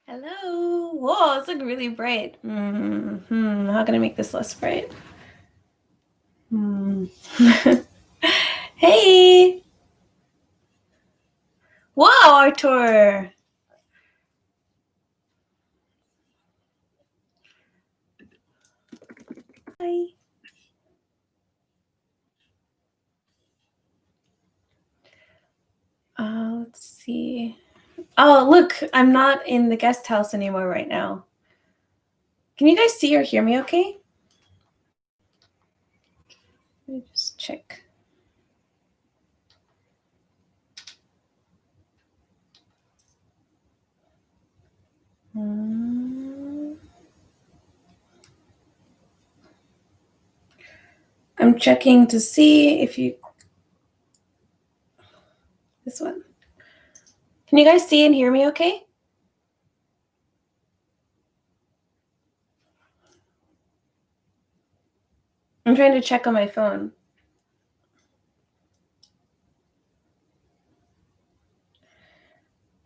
Hello. Whoa, it's like really bright. How can I make this less bright? Hey. Wow, Artur. Hi. Let's see. Oh, look, I'm not in the guest house anymore right now. Can you guys see or hear me okay? Let me just check. I'm checking to see if you... This one. Can you guys see and hear me okay? I'm trying to check on my phone.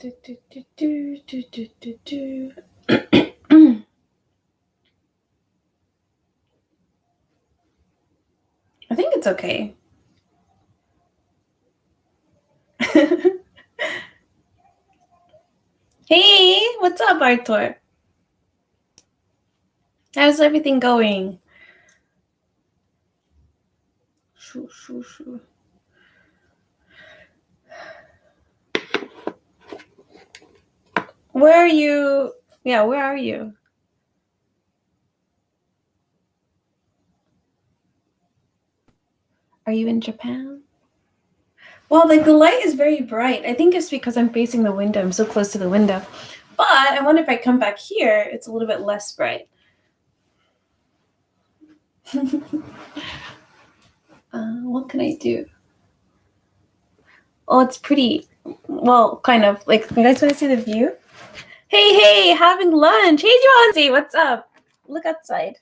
I think it's okay. Hey, what's up, Artur? How's everything going? Shoo. Where are you? Yeah, where are you? Are you in Japan? Well, like the light is very bright. I think it's because I'm facing the window. I'm so close to the window. But I wonder if I come back here, it's a little bit less bright. What can I do? Oh, it's pretty. Well, kind of. Like, you guys want to see the view? Hey, having lunch. Hey, Jwyanze, what's up? Look outside.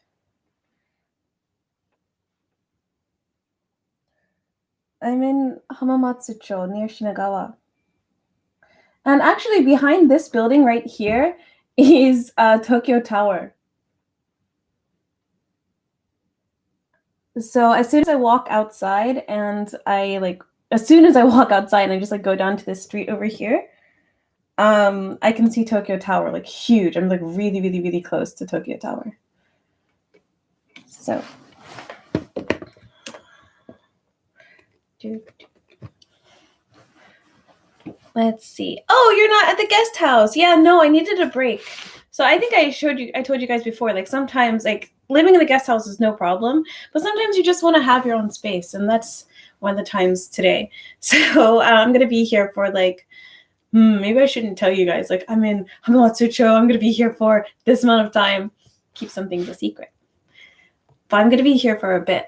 I'm in Hamamatsucho near Shinagawa. And actually behind this building right here is Tokyo Tower. So as soon as I walk outside and I just like go down to the street over here, I can see Tokyo Tower, like huge. I'm like really, really, really close to Tokyo Tower. So let's see. Oh, you're not at the guest house. Yeah, no, I needed a break. So I think I told you guys before, like sometimes like living in the guest house is no problem, but sometimes you just want to have your own space. And that's one of the times today. So I'm going to be here for like, maybe I shouldn't tell you guys, like I'm in Hamamatsucho, I'm going to be here for this amount of time. Keep some things a secret. But I'm going to be here for a bit.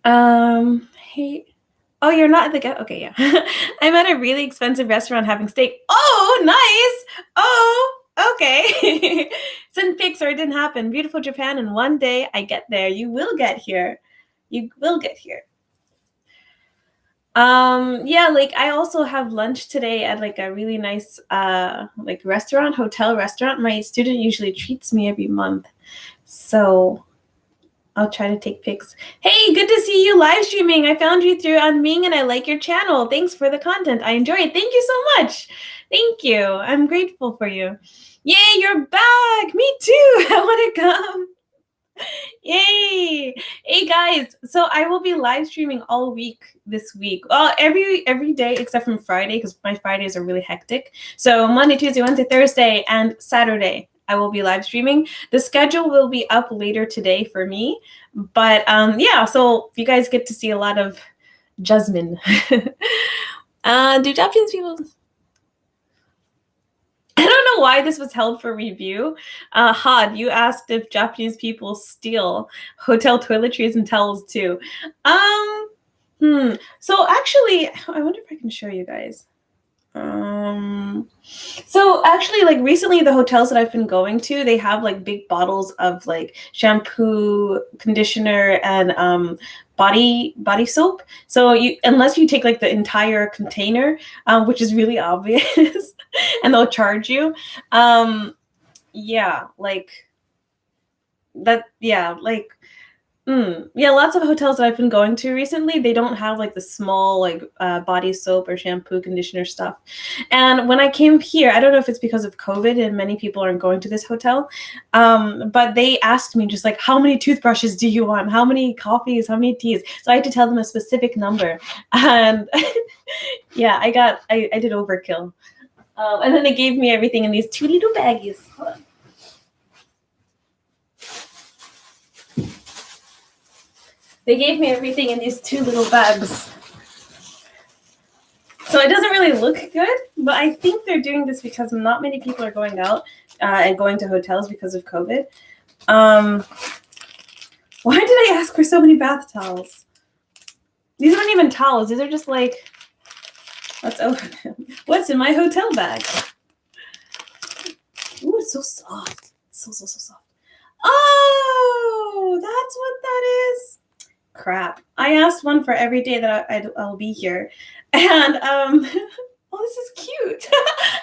Hey. Oh, you're not at the guest. Okay, yeah. I'm at a really expensive restaurant having steak. Oh, nice. Oh, okay. Send pics or it didn't happen. Beautiful Japan. And one day I get there. You will get here. You will get here. Yeah, like I also have lunch today at like a really nice like hotel restaurant. My student usually treats me every month. So I'll try to take pics. Hey, good to see you live streaming. I found you through on Ming and I like your channel. Thanks for the content. I enjoy it. Thank you so much. Thank you. I'm grateful for you. Yay, you're back. Me too. I want to come. Yay. Hey guys, so I will be live streaming all week this week. Every day except from Friday because my Fridays are really hectic. So Monday, Tuesday, Wednesday, Thursday, and Saturday. I will be live streaming. The schedule will be up later today for me. But yeah, so you guys get to see a lot of Jasmine. Do Japanese people... I don't know why this was held for review. Had, you asked if Japanese people steal hotel toiletries and towels too. So actually, I wonder if I can show you guys. So actually, like recently, the hotels that I've been going to, they have like big bottles of like shampoo, conditioner, and body soap. So you, unless you take like the entire container, which is really obvious, and they'll charge you. Yeah, like that. Yeah, like yeah, lots of hotels that I've been going to recently, they don't have like the small like body soap or shampoo conditioner stuff. And when I came here, I don't know if it's because of COVID and many people aren't going to this hotel, but they asked me just like, how many toothbrushes do you want? How many coffees? How many teas? So I had to tell them a specific number. And yeah, I did overkill. And then they gave me everything in these two little baggies. Hold on. They gave me everything in these two little bags. So it doesn't really look good, but I think they're doing this because not many people are going out and going to hotels because of COVID. Why did I ask for so many bath towels? These aren't even towels. These are just like, let's open them. What's in my hotel bag? Ooh, it's so soft. So soft. Oh, that's what that is. Crap. I asked one for every day that I'll be here. And, oh, this is cute.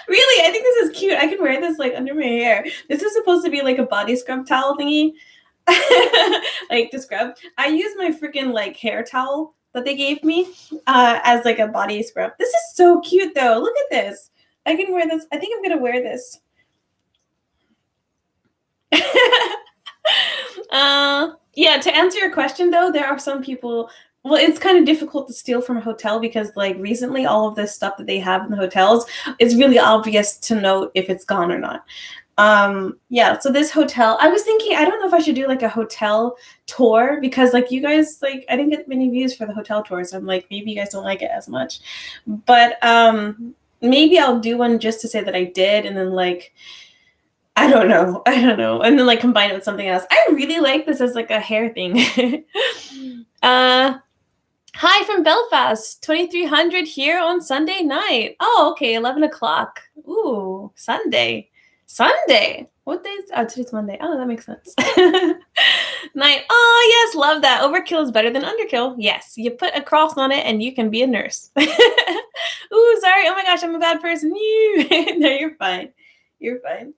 Really, I think this is cute. I can wear this like under my hair. This is supposed to be like a body scrub towel thingy. Like to scrub. I use my freaking like hair towel that they gave me as like a body scrub. This is so cute though. Look at this. I can wear this. I think I'm going to wear this. Yeah, to answer your question though, there are some people, well, it's kind of difficult to steal from a hotel because like recently all of this stuff that they have in the hotels, it's really obvious to know if it's gone or not. Yeah, so this hotel, I was thinking, I don't know if I should do like a hotel tour because like you guys, like I didn't get many views for the hotel tour, so I'm like, maybe you guys don't like it as much. But maybe I'll do one just to say that I did, and then like I don't know. And then like combine it with something else. I really like this as like a hair thing. Hi from Belfast, 2300 here on Sunday night. Oh, okay, 11 o'clock. Ooh, Sunday. What day is, oh, today's Monday. Oh, that makes sense. Night. Oh, yes, love that. Overkill is better than underkill. Yes, you put a cross on it and you can be a nurse. Ooh, sorry. Oh my gosh, I'm a bad person. No, you're fine. You're fine.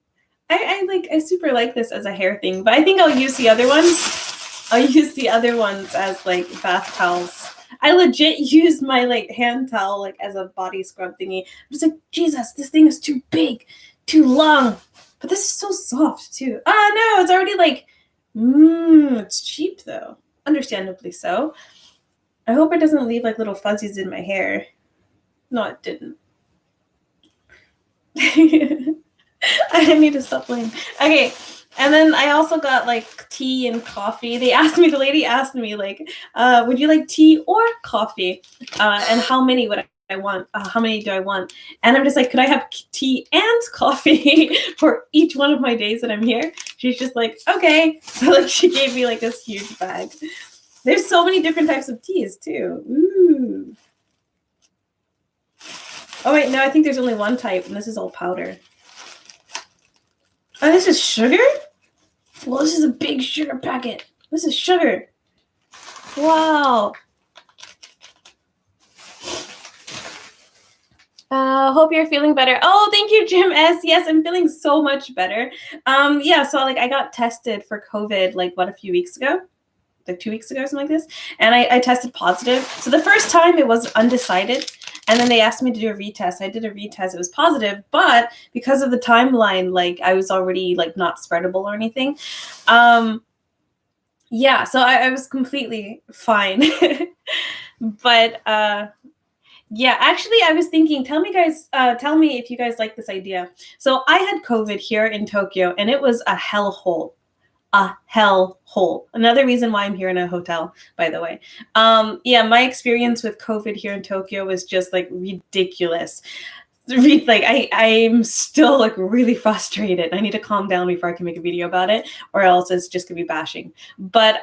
I super like this as a hair thing, but I think I'll use the other ones. I'll use the other ones as like bath towels. I legit use my like hand towel like as a body scrub thingy. I'm just like, Jesus, this thing is too big, too long. But this is so soft too. Oh no, it's already like, it's cheap though. Understandably so. I hope it doesn't leave like little fuzzies in my hair. No, it didn't. I need to stop playing. Okay, and then I also got like tea and coffee. The lady asked me like, would you like tea or coffee? And how many would I want? How many do I want? And I'm just like, could I have tea and coffee for each one of my days that I'm here? She's just like, okay. So like she gave me like this huge bag. There's so many different types of teas too. Ooh. Oh wait, no, I think there's only one type, and this is all powder. Oh, this is sugar? Well, this is a big sugar packet. This is sugar. Wow. Hope you're feeling better. Oh, thank you, Jim S. Yes, I'm feeling so much better. Yeah, so like I got tested for COVID like a few weeks ago? Like 2 weeks ago or something like this. And I tested positive. So the first time it was undecided. And then they asked me to do a retest. I did a retest. It was positive, but because of the timeline, like I was already like not spreadable or anything. Yeah, so I was completely fine. But yeah, actually, I was thinking, tell me if you guys like this idea. So I had COVID here in Tokyo, and it was a hellhole. A hellhole. Another reason why I'm here in a hotel, by the way. Yeah, my experience with COVID here in Tokyo was just like ridiculous. Like I'm still like really frustrated. I need to calm down before I can make a video about it, or else it's just gonna be bashing. But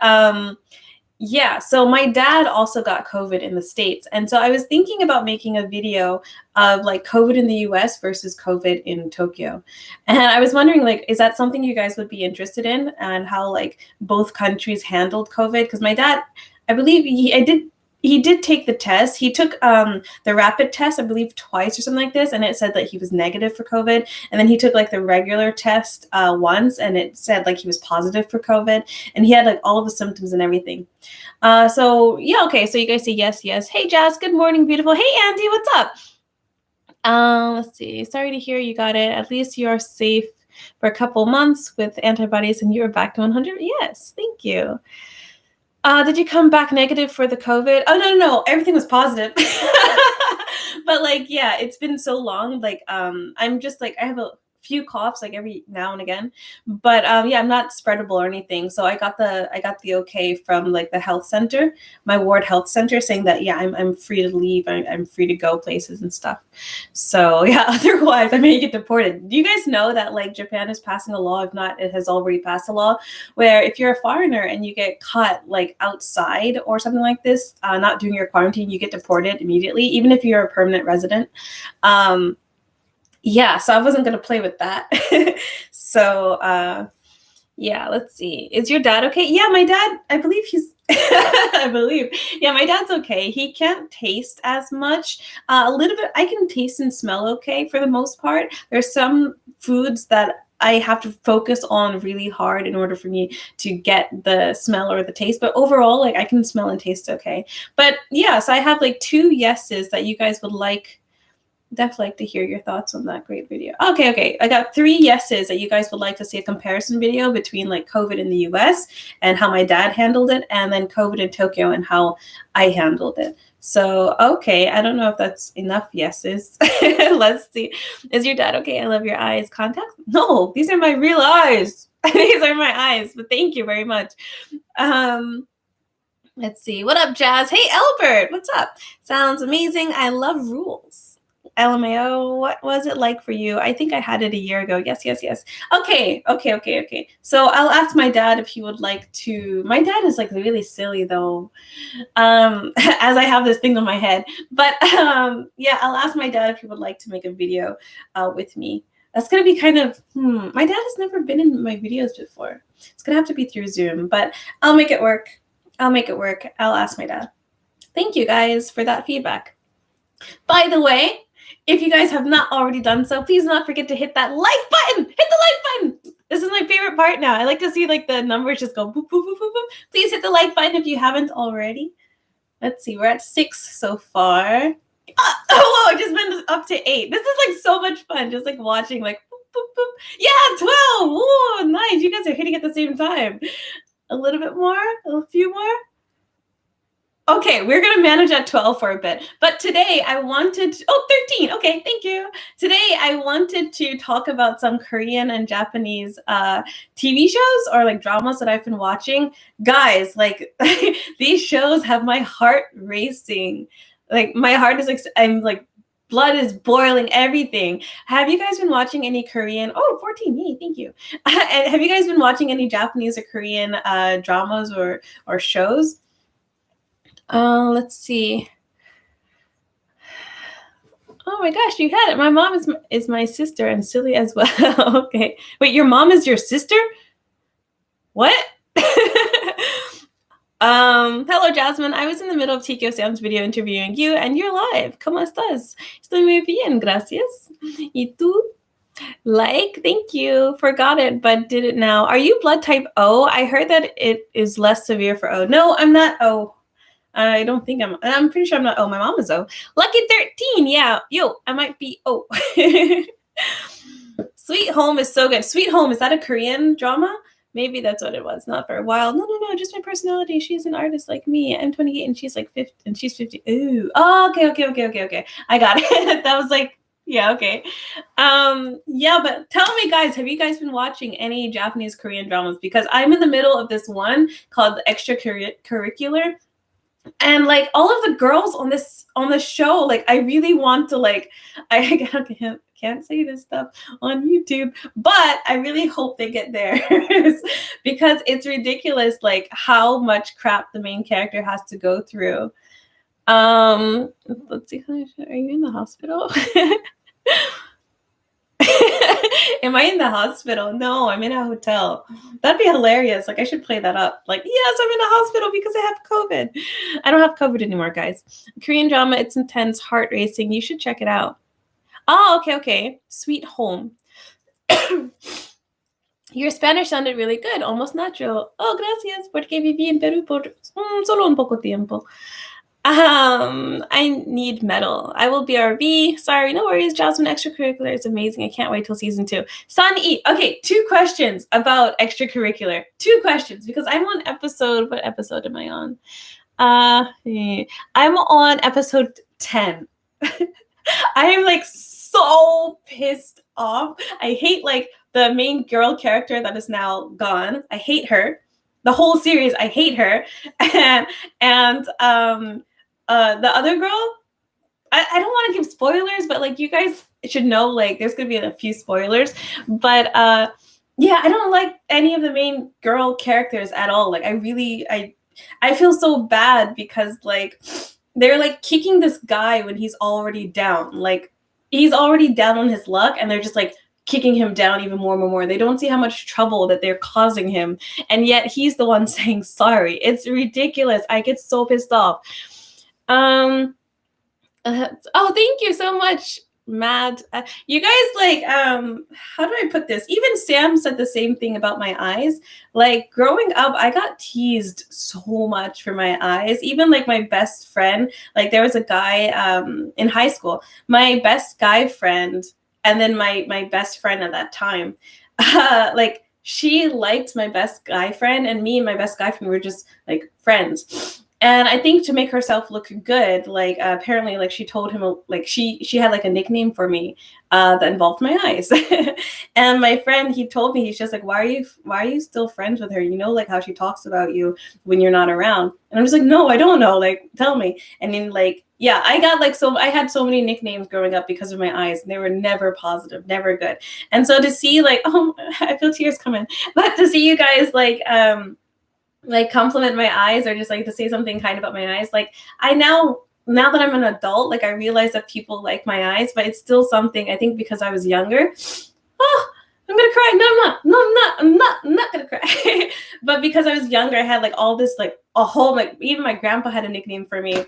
Yeah, so my dad also got COVID in the States. And so I was thinking about making a video of like COVID in the US versus COVID in Tokyo. And I was wondering, like, is that something you guys would be interested in, and how like both countries handled COVID? Because my dad, I believe he did take the test. He took the rapid test, I believe, twice or something like this, and it said that he was negative for COVID. And then he took like the regular test once, and it said like he was positive for COVID, and he had like all of the symptoms and everything. So yeah, okay. So you guys say yes, yes. Hey, Jazz. Good morning, beautiful. Hey, Andy. What's up? Let's see. Sorry to hear you got it. At least you are safe for a couple months with antibodies, and you're back to 100. Yes, thank you. Did you come back negative for the COVID? Oh, no. Everything was positive. But like, yeah, it's been so long. Like, I'm just like, I have a few coughs like every now and again, but yeah, I'm not spreadable or anything. So I got the okay from like the health center, my ward health center, saying that yeah, I'm free to leave. I'm free to go places and stuff. So yeah, otherwise I may get deported. Do you guys know that like Japan is passing a law? If not, it has already passed a law where if you're a foreigner and you get caught like outside or something like this, not doing your quarantine, you get deported immediately, even if you're a permanent resident. Yeah, so I wasn't gonna play with that. So yeah, let's see. Is your dad okay? Yeah, my dad, I believe he's I believe. Yeah, my dad's okay. He can't taste as much. A little bit, I can taste and smell okay for the most part. There's some foods that I have to focus on really hard in order for me to get the smell or the taste. But overall, like I can smell and taste okay. But yeah, so I have like 2 yeses that you guys would like. Definitely like to hear your thoughts on that great video. Okay. I got 3 yeses that you guys would like to see a comparison video between like COVID in the US and how my dad handled it, and then COVID in Tokyo and how I handled it. So, okay, I don't know if that's enough yeses. Let's see. Is your dad okay? I love your eyes. Contacts? No, these are my real eyes. These are my eyes, but thank you very much. Let's see. What up, Jazz? Hey, Albert. What's up? Sounds amazing. I love rules. LMAO, what was it like for you? I think I had it a year ago. Yes. Okay. So I'll ask my dad if he would like to. My dad is like really silly though, as I have this thing on my head. But yeah, I'll ask my dad if he would like to make a video with me. That's going to be kind of, my dad has never been in my videos before. It's going to have to be through Zoom, but I'll make it work. I'll ask my dad. Thank you guys for that feedback. By the way, if you guys have not already done so, please do not forget to hit that like button. Hit the like button. This is my favorite part now. I like to see like the numbers just go boop, boop, boop, boop, boop. Please hit the like button if you haven't already. Let's see. We're at 6 so far. Oh, whoa. It just went up to 8. This is like so much fun. Just like watching like boop, boop, boop. Yeah, 12. Whoa, nice. You guys are hitting at the same time. A little bit more. A few more. Okay, we're going to manage at 12 for a bit. But today I wanted to, 13. Okay, thank you. Today I wanted to talk about some Korean and Japanese TV shows or like dramas that I've been watching. Guys, like these shows have my heart racing. Like my heart is like, I'm like, blood is boiling, everything. Have you guys been watching any Korean? 14, yay, thank you. And have you guys been watching any Japanese or Korean dramas or shows? Let's see. Oh my gosh, you had it. My mom is my sister and silly as well. Okay. Wait, your mom is your sister? What? Hello, Jasmine. I was in the middle of Tikio Sam's video interviewing you, and you're live. ¿Cómo estás? Estoy muy bien, gracias. ¿Y tú? Like, thank you. Forgot it, but did it now. Are you blood type O? I heard that it is less severe for O. No, I'm not O. I don't think I'm pretty sure I'm not O. My mom is O. Lucky 13. Yeah. Yo, I might be O. Sweet Home is so good. Sweet Home, is that a Korean drama? Maybe that's what it was. Not for a while. No. Just my personality. She's an artist like me. I'm 28 and she's like 50 and she's 50. Ooh. Oh, okay. I got it. That was like, yeah, okay. Yeah, but tell me, guys, have you guys been watching any Japanese Korean dramas? Because I'm in the middle of this one called Extracurricular. And like all of the girls on the show, like I really want to like I can't say this stuff on YouTube, but I really hope they get there because it's ridiculous like how much crap the main character has to go through. Let's see, are you in the hospital? Am I in the hospital? No, I'm in a hotel. That'd be hilarious. Like I should play that up. Like, yes, I'm in the hospital because I have COVID. I don't have COVID anymore, guys. Korean drama, it's intense, heart racing. You should check it out. Oh, okay. Sweet Home. Your Spanish sounded really good, almost natural. Oh, gracias, porque viví en Perú por solo un poco tiempo. I need medal. I will BRB. Sorry, no worries. Jasmine, extracurricular is amazing. I can't wait till season 2. Sun E. Okay, 2 questions about extracurricular. 2 questions because I'm on episode. What episode am I on? I'm on episode 10. I am like so pissed off. I hate like the main girl character that is now gone. I hate her. The whole series, I hate her. And the other girl, I don't want to give spoilers, but like you guys should know, like there's gonna be a few spoilers. But yeah, I don't like any of the main girl characters at all. Like I feel so bad because like they're like kicking this guy when he's already down. Like he's already down on his luck, and they're just like kicking him down even more and more. They don't see how much trouble that they're causing him, and yet he's the one saying sorry. It's ridiculous. I get so pissed off. Oh, thank you so much, Mad. You guys like how do I put this? Even Sam said the same thing about my eyes. Like growing up, I got teased so much for my eyes. Even like my best friend, like there was a guy in high school, my best guy friend, and then my best friend at that time, like she liked my best guy friend, and me and my best guy friend were just like friends. And I think to make herself look good, like apparently, like she told him, like she had like a nickname for me that involved my eyes. And my friend, he told me, he's just like, why are you still friends with her? You know, like how she talks about you when you're not around. And I'm just like, no, I don't know. Like, tell me. And then like, yeah, I got like I had so many nicknames growing up because of my eyes, and they were never positive, never good. And so to see like, oh, I feel tears coming. But to see you guys like compliment my eyes or just like to say something kind about my eyes, like I now that I'm an adult, like I realize that people like my eyes, but it's still something I think because I was younger. Oh, I'm gonna cry. No, I'm not. No, I'm not gonna cry. But because I was younger, I had like all this like a whole like even my grandpa had a nickname for me.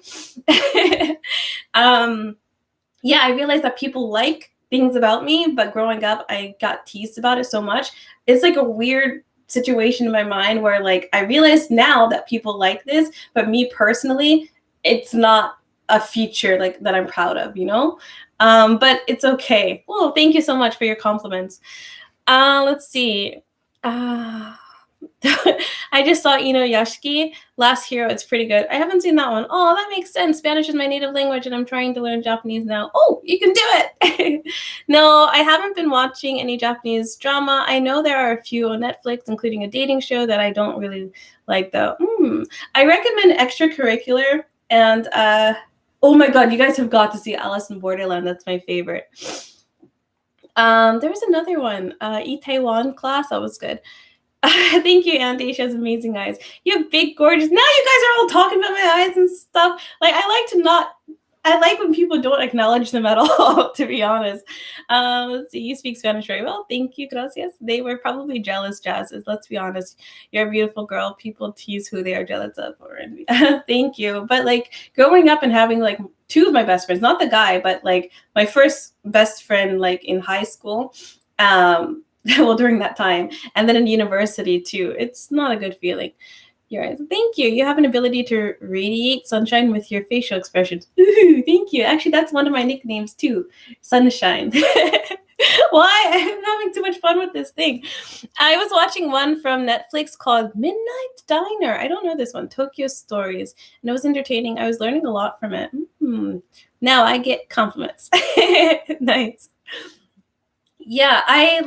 Yeah, I realized that people like things about me, but growing up I got teased about it so much. It's like a weird situation in my mind where like I realize now that people like this, but me personally, it's not a feature like that I'm proud of, you know? But it's okay. Well, thank you so much for your compliments. Let's see. I just saw Yashiki, Last Hero. It's pretty good. I haven't seen that one. Oh, that makes sense. Spanish is my native language, and I'm trying to learn Japanese now. Oh, you can do it. No, I haven't been watching any Japanese drama. I know there are a few on Netflix, including a dating show that I don't really like, though. I recommend Extracurricular, and oh my god, you guys have got to see Alice in Borderland. That's my favorite. There was another one, Itaewon Class. That was good. Thank you, Andy. She has amazing eyes. You have big, gorgeous. Now you guys are all talking about my eyes and stuff. Like I like when people don't acknowledge them at all, to be honest. Let's see. You speak Spanish very well. Thank you, gracias. They were probably jealous, Jazzes. Let's be honest. You're a beautiful girl. People tease who they are jealous of or envy. Thank you. But like growing up and having like 2 of my best friends, not the guy, but like my first best friend, like in high school, well, during that time, and then in university too. It's not a good feeling. Thank you. You have an ability to radiate sunshine with your facial expressions. Ooh, thank you. Actually, that's one of my nicknames too, Sunshine. Why? I'm having too much fun with this thing. I was watching one from Netflix called Midnight Diner. I don't know this one, Tokyo Stories, and it was entertaining. I was learning a lot from it. Now I get compliments. Nice. Yeah, I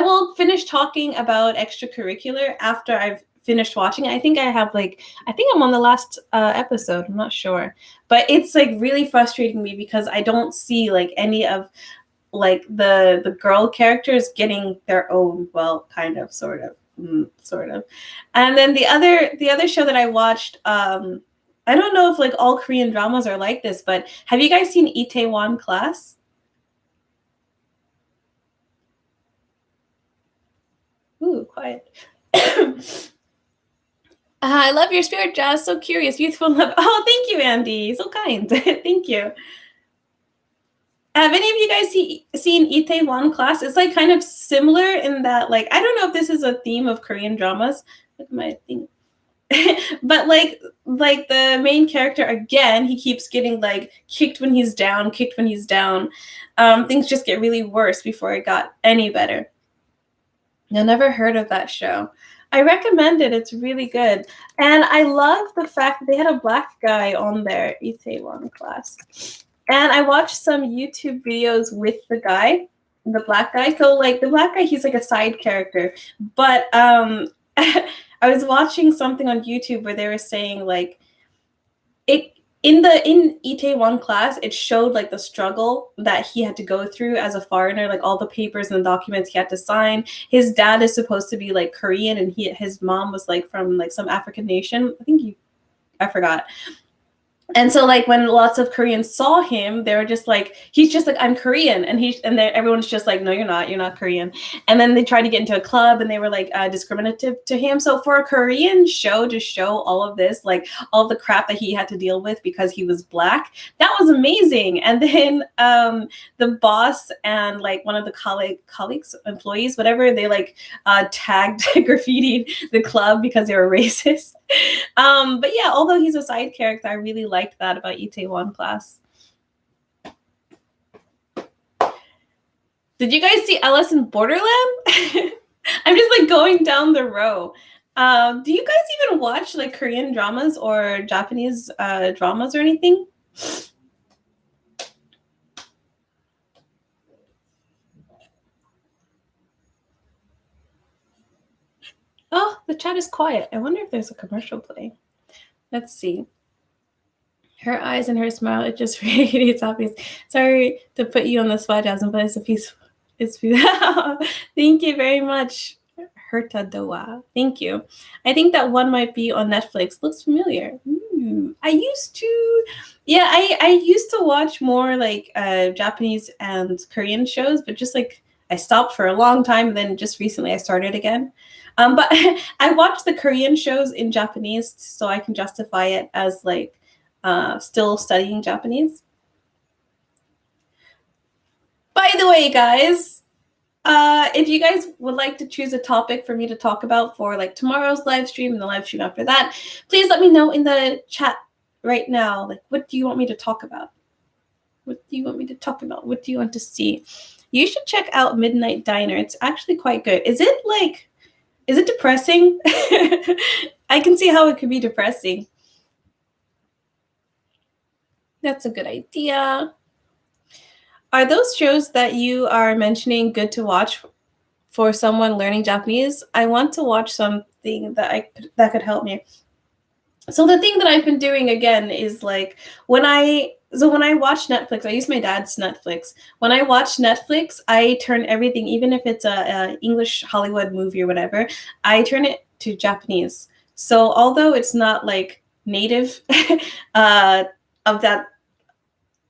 will finish talking about extracurricular after I've finished watching. I think I'm on the last episode. I'm not sure, but it's like really frustrating me because I don't see like any of like the girl characters getting their own, well, kind of, sort of. And then the other show that I watched, I don't know if like all Korean dramas are like this, but have you guys seen Itaewon Class? Ooh, quiet. I love your spirit, Jazz. So curious, youthful love. Oh, thank you, Andy. So kind. Thank you. Have any of you guys seen Itaewon Class? It's like kind of similar in that, like, I don't know if this is a theme of Korean dramas. Look at my thing. But like the main character, again, he keeps getting like kicked when he's down. Things just get really worse before it got any better. I never heard of that show. I recommend it. It's really good. And I love the fact that they had a black guy on there, Itaewon Class. And I watched some YouTube videos with the black guy. So like the black guy, he's like a side character. But I was watching something on YouTube where they were saying like it in Itaewon Class, it showed like the struggle that he had to go through as a foreigner, like all the papers and the documents he had to sign. His dad is supposed to be like Korean, and his mom was like from like some African nation. I forgot. And so like when lots of Koreans saw him, they were just like, he's just like, I'm Korean. And everyone's just like, no, you're not Korean. And then they tried to get into a club and they were like discriminative to him. So for a Korean show to show all of this, like all the crap that he had to deal with because he was black, that was amazing. And then the boss and like one of the colleagues, employees, whatever, they like tagged graffitied the club because they were racist. But yeah, although he's a side character, I really liked that about Itaewon Class. Did you guys see Alice in Borderland? I'm just like going down the row. Do you guys even watch like Korean dramas or Japanese dramas or anything? Oh, the chat is quiet. I wonder if there's a commercial playing. Let's see. Her eyes and her smile, it just radiates happiness. Sorry to put you on the spot, Jasmine, but it's a piece. Thank you very much, Herta Doa. Thank you. I think that one might be on Netflix. Looks familiar. I used to watch more like Japanese and Korean shows, but just like I stopped for a long time, and then just recently I started again. But I watch the Korean shows in Japanese so I can justify it as like still studying Japanese. By the way, guys, if you guys would like to choose a topic for me to talk about for like tomorrow's live stream and the live stream after that, please let me know in the chat right now. Like, what do you want me to talk about? What do you want me to talk about? What do you want to see? You should check out Midnight Diner. It's actually quite good. Is it depressing? I can see how it could be depressing. That's a good idea. Are those shows that you are mentioning good to watch for someone learning Japanese? I want to watch something that could help me. So the thing that I've been doing again is like when I watch Netflix, I use my dad's Netflix. When I watch Netflix, I turn everything, even if it's a English Hollywood movie or whatever, I turn it to Japanese. So although it's not like native of that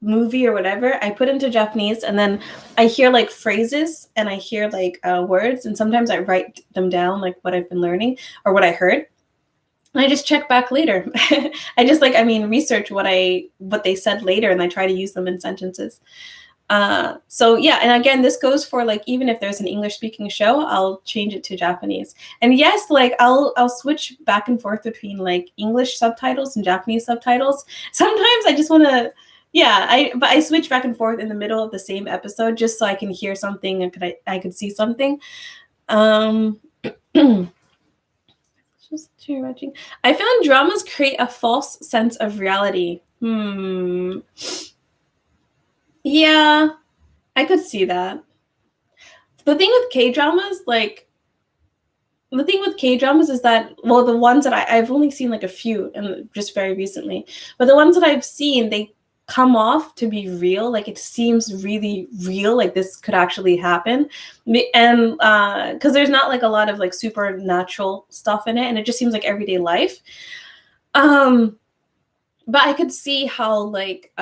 movie or whatever, I put into Japanese, and then I hear like phrases and I hear like words, and sometimes I write them down, like what I've been learning or what I heard. And I just check back later. I just research what they said later, and I try to use them in sentences. So yeah, and again, this goes for like even if there's an English speaking show, I'll change it to Japanese. And yes, like I'll switch back and forth between like English subtitles and Japanese subtitles. Sometimes I just want to, but I switch back and forth in the middle of the same episode just so I can hear something and I could see something. I found dramas create a false sense of reality. Yeah, I could see that. The thing with K-dramas, like, the thing with K-dramas is that, well, the ones that I've only seen like a few and just very recently, but the ones that I've seen, they come off to be real. Like it seems really real, like this could actually happen. And because there's not like a lot of like supernatural stuff in it, and it just seems like everyday life. But I could see how like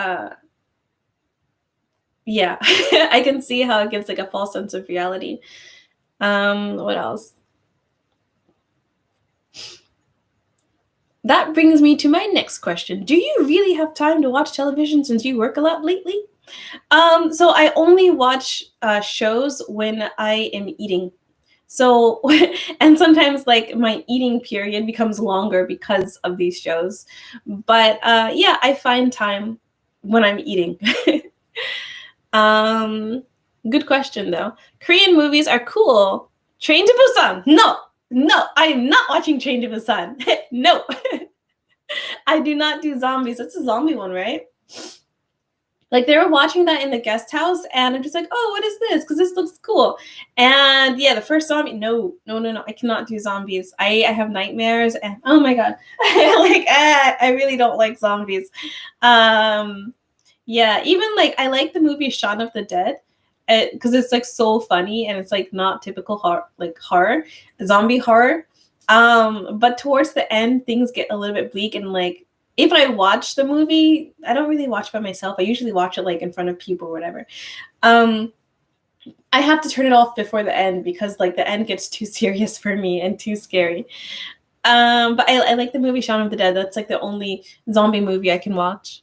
yeah, I can see how it gives like a false sense of reality. What else? That brings me to my next question. Do you really have time to watch television since you work a lot lately? So I only watch shows when I am eating. So, and sometimes like my eating period becomes longer because of these shows. But yeah, I find time when I'm eating. Good question though. Korean movies are cool. Train to Busan. No, no, I am not watching Train to Busan. No. I do not do zombies. That's a zombie one, right? Like they were watching that in the guest house, and I'm just like, oh, what is this? Because this looks cool. And yeah, the first zombie, no, I cannot do zombies. I have nightmares, and oh my god, I really don't like zombies. Yeah, even like I like the movie Shaun of the Dead, because it's like so funny and it's like not typical horror, zombie horror. But towards the end, things get a little bit bleak, and like if I watch the movie, I don't really watch by myself. I usually watch it like in front of people or whatever. I have to turn it off before the end because like the end gets too serious for me and too scary. But I like the movie Shaun of the Dead. That's like the only zombie movie I can watch.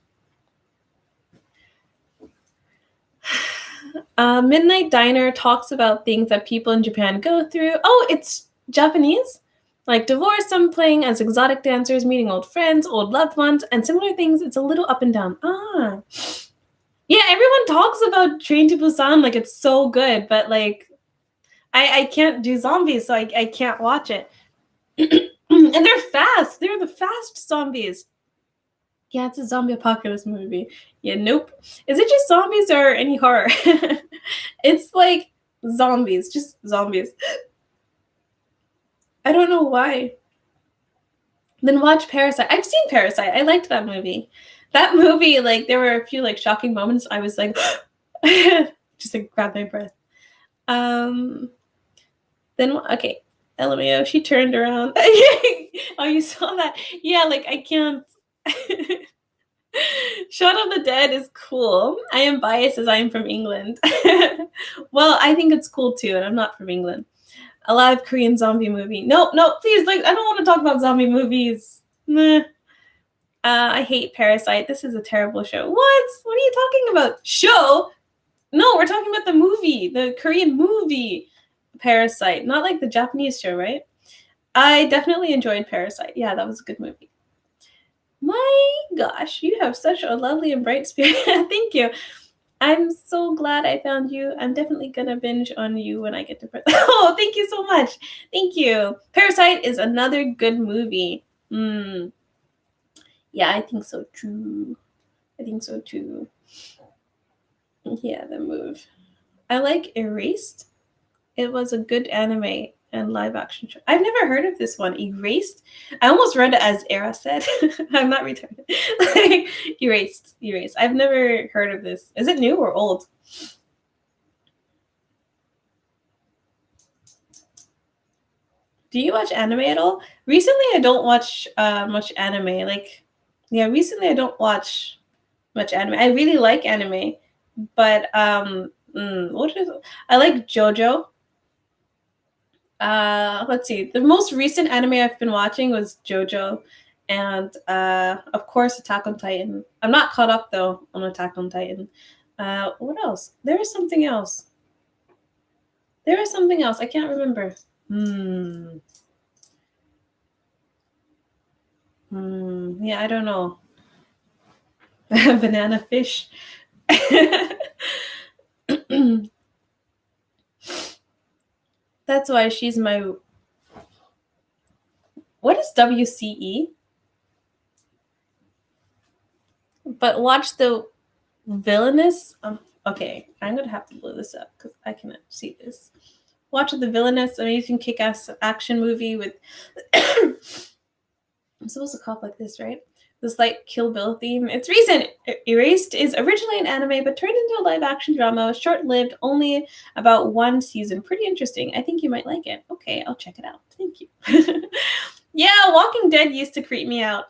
Midnight Diner talks about things that people in Japan go through. Oh, it's Japanese? Like divorce, some playing as exotic dancers, meeting old friends, old loved ones, and similar things. It's a little up and down. Ah. Yeah, everyone talks about Train to Busan like it's so good, but like I can't do zombies, so I can't watch it. And they're fast. They're the fast zombies. Yeah, it's a zombie apocalypse movie. Yeah, nope. Is it just zombies or any horror? It's like zombies, just zombies. I don't know why. Then watch Parasite. I've seen Parasite. I liked that movie. That movie, like, there were a few like shocking moments. I was like, just like grab my breath. Then okay, LMAO. She turned around. Oh, you saw that? Yeah, like I can't. Shaun of the Dead is cool. I am biased as I am from England. Well, I think it's cool too, and I'm not from England. A live Korean zombie movie. No, please, like, I don't want to talk about zombie movies. Nah. I hate Parasite. This is a terrible show. What? What are you talking about? Show? No, we're talking about the movie, the Korean movie, Parasite, not like the Japanese show, right? I definitely enjoyed Parasite. Yeah, that was a good movie. My gosh, you have such a lovely and bright spirit. Thank you. I'm so glad I found you. I'm definitely gonna binge on you when I get to Oh, thank you so much. Thank you. Parasite is another good movie. Yeah, I think so too. Yeah, the move. I like Erased. It was a good anime and live action show. I've never heard of this one. Erased. I almost read it as Era said. I'm not retarded. Like, erased. I've never heard of this. Is it new or old? Do you watch anime at all? Recently, I don't watch much anime. Like, yeah, recently I don't watch much anime. I really like anime, but what is it? I like JoJo. Let's see. The most recent anime I've been watching was JoJo, and of course Attack on Titan. I'm not caught up though on Attack on Titan. What else? There is something else. I can't remember. Yeah, I don't know. Banana fish. That's why she's my. What is WCE? But watch the villainous. Okay, I'm gonna have to blow this up because I cannot see this. watch the villainous, amazing kick-ass action movie with I'm supposed to cough like this, right? This like Kill Bill theme. It's recent. Erased is originally an anime, but turned into a live-action drama. Short-lived, only about one season. Pretty interesting. I think you might like it. Okay, I'll check it out. Thank you. Yeah, Walking Dead used to creep me out.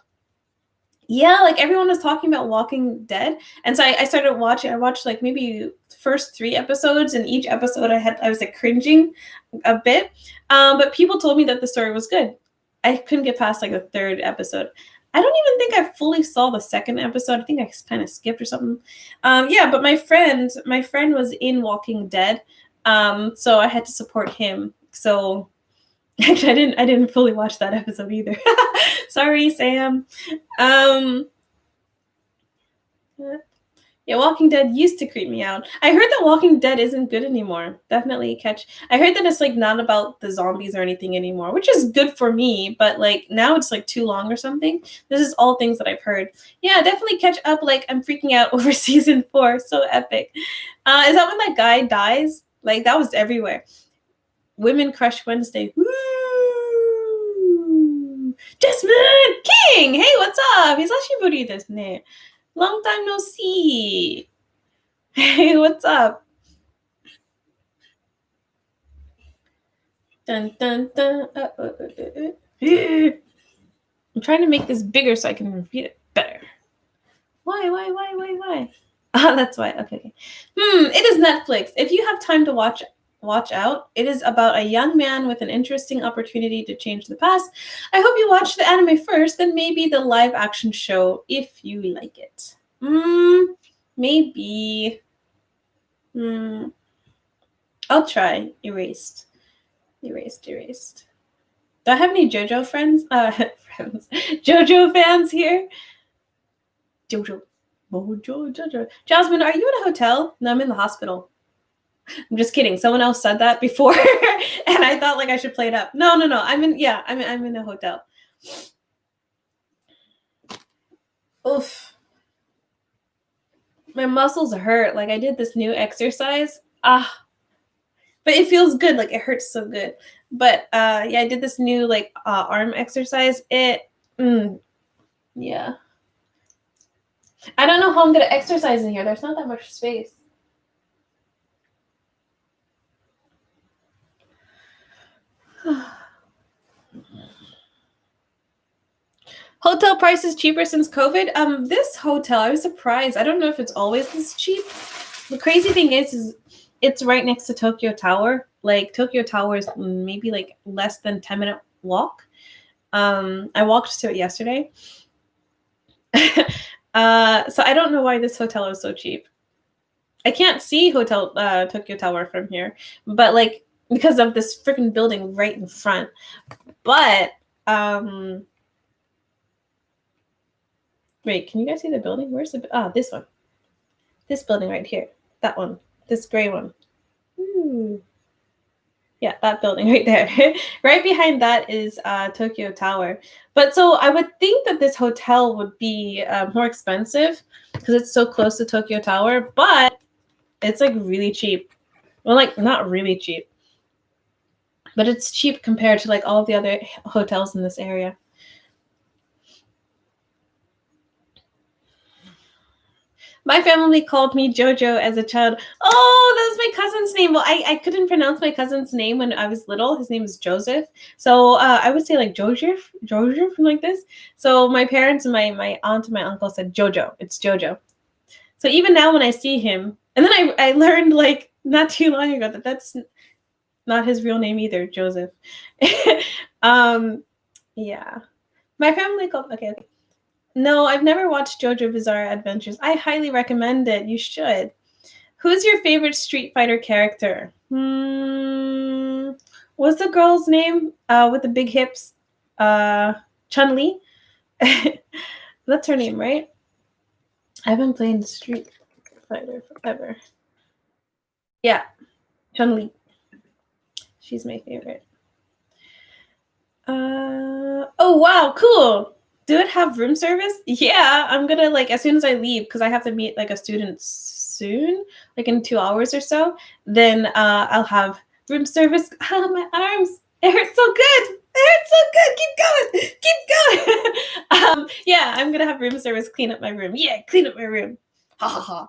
Yeah, like everyone was talking about Walking Dead, and so I started watching. I watched like maybe first 3 episodes, and each episode I was like cringing a bit. But people told me that the story was good. I couldn't get past like the 3rd episode. I don't even think I fully saw the 2nd episode. I think I kind of skipped or something. Yeah, but my friend was in Walking Dead, so I had to support him. So actually, I didn't fully watch that episode either. Sorry, Sam. Yeah, Walking Dead used to creep me out. I heard that Walking Dead isn't good anymore. Definitely catch. I heard that it's like not about the zombies or anything anymore, which is good for me, but like now it's like too long or something. This is all things that I've heard. Yeah, definitely catch up. Like I'm freaking out over season 4. So epic. Is that when that guy dies? Like that was everywhere. Women Crush Wednesday. Woo! Desmond King! Hey, what's up? Hisashiburi desu ne. Long time no see. Hey, what's up? Dun, dun, dun. I'm trying to make this bigger so I can read it better. Why? Ah, that's why. Okay. It is Netflix. If you have time to watch out. It is about a young man with an interesting opportunity to change the past. I hope you watch the anime first, then maybe the live action show if you like it. Maybe. I'll try. Erased. Do I have any JoJo friends? JoJo fans here? JoJo. Jasmine, are you in a hotel? No, I'm in the hospital. I'm just kidding. Someone else said that before, and I thought like I should play it up. No. I'm in a hotel. Oof. My muscles hurt. Like I did this new exercise. But it feels good. Like it hurts so good. But yeah, I did this new like arm exercise. Yeah. I don't know how I'm gonna exercise in here. There's not that much space. Hotel prices cheaper since COVID. This hotel, I was surprised. I don't know if it's always this cheap. The crazy thing is it's right next to Tokyo Tower. Like Tokyo Tower is maybe like less than 10-minute walk. I walked to it yesterday. So I don't know why this hotel is so cheap. I can't see Tokyo Tower from here, but like because of this freaking building right in front. But wait, can you guys see the building? Where's this one? This building right here. That one. This gray one. Ooh. Yeah, that building right there. Right behind that is Tokyo Tower. But so I would think that this hotel would be more expensive because it's so close to Tokyo Tower, but it's like really cheap. Well, like not really cheap, but it's cheap compared to like all of the other hotels in this area. My family called me Jojo as a child. Oh, that was my cousin's name. Well, I couldn't pronounce my cousin's name when I was little. His name is Joseph. So I would say like Joseph, like this. So my parents and my aunt and my uncle said Jojo. It's Jojo. So even now when I see him, and then I learned like not too long ago that that's not his real name either, Joseph. Yeah. My family called, okay. No, I've never watched JoJo Bizarre Adventures. I highly recommend it. You should. Who's your favorite Street Fighter character? What's the girl's name with the big hips? Chun-Li? That's her name, right? I've been playing Street Fighter forever. Yeah, Chun-Li. She's my favorite. Oh, wow, cool. Do it have room service? Yeah, I'm gonna like as soon as I leave because I have to meet like a student soon, like in 2 hours or so. Then I'll have room service. My arms. It hurts so good. It hurts so good. Keep going. Keep going. Yeah, I'm gonna have room service clean up my room. Yeah, clean up my room. Ha ha ha.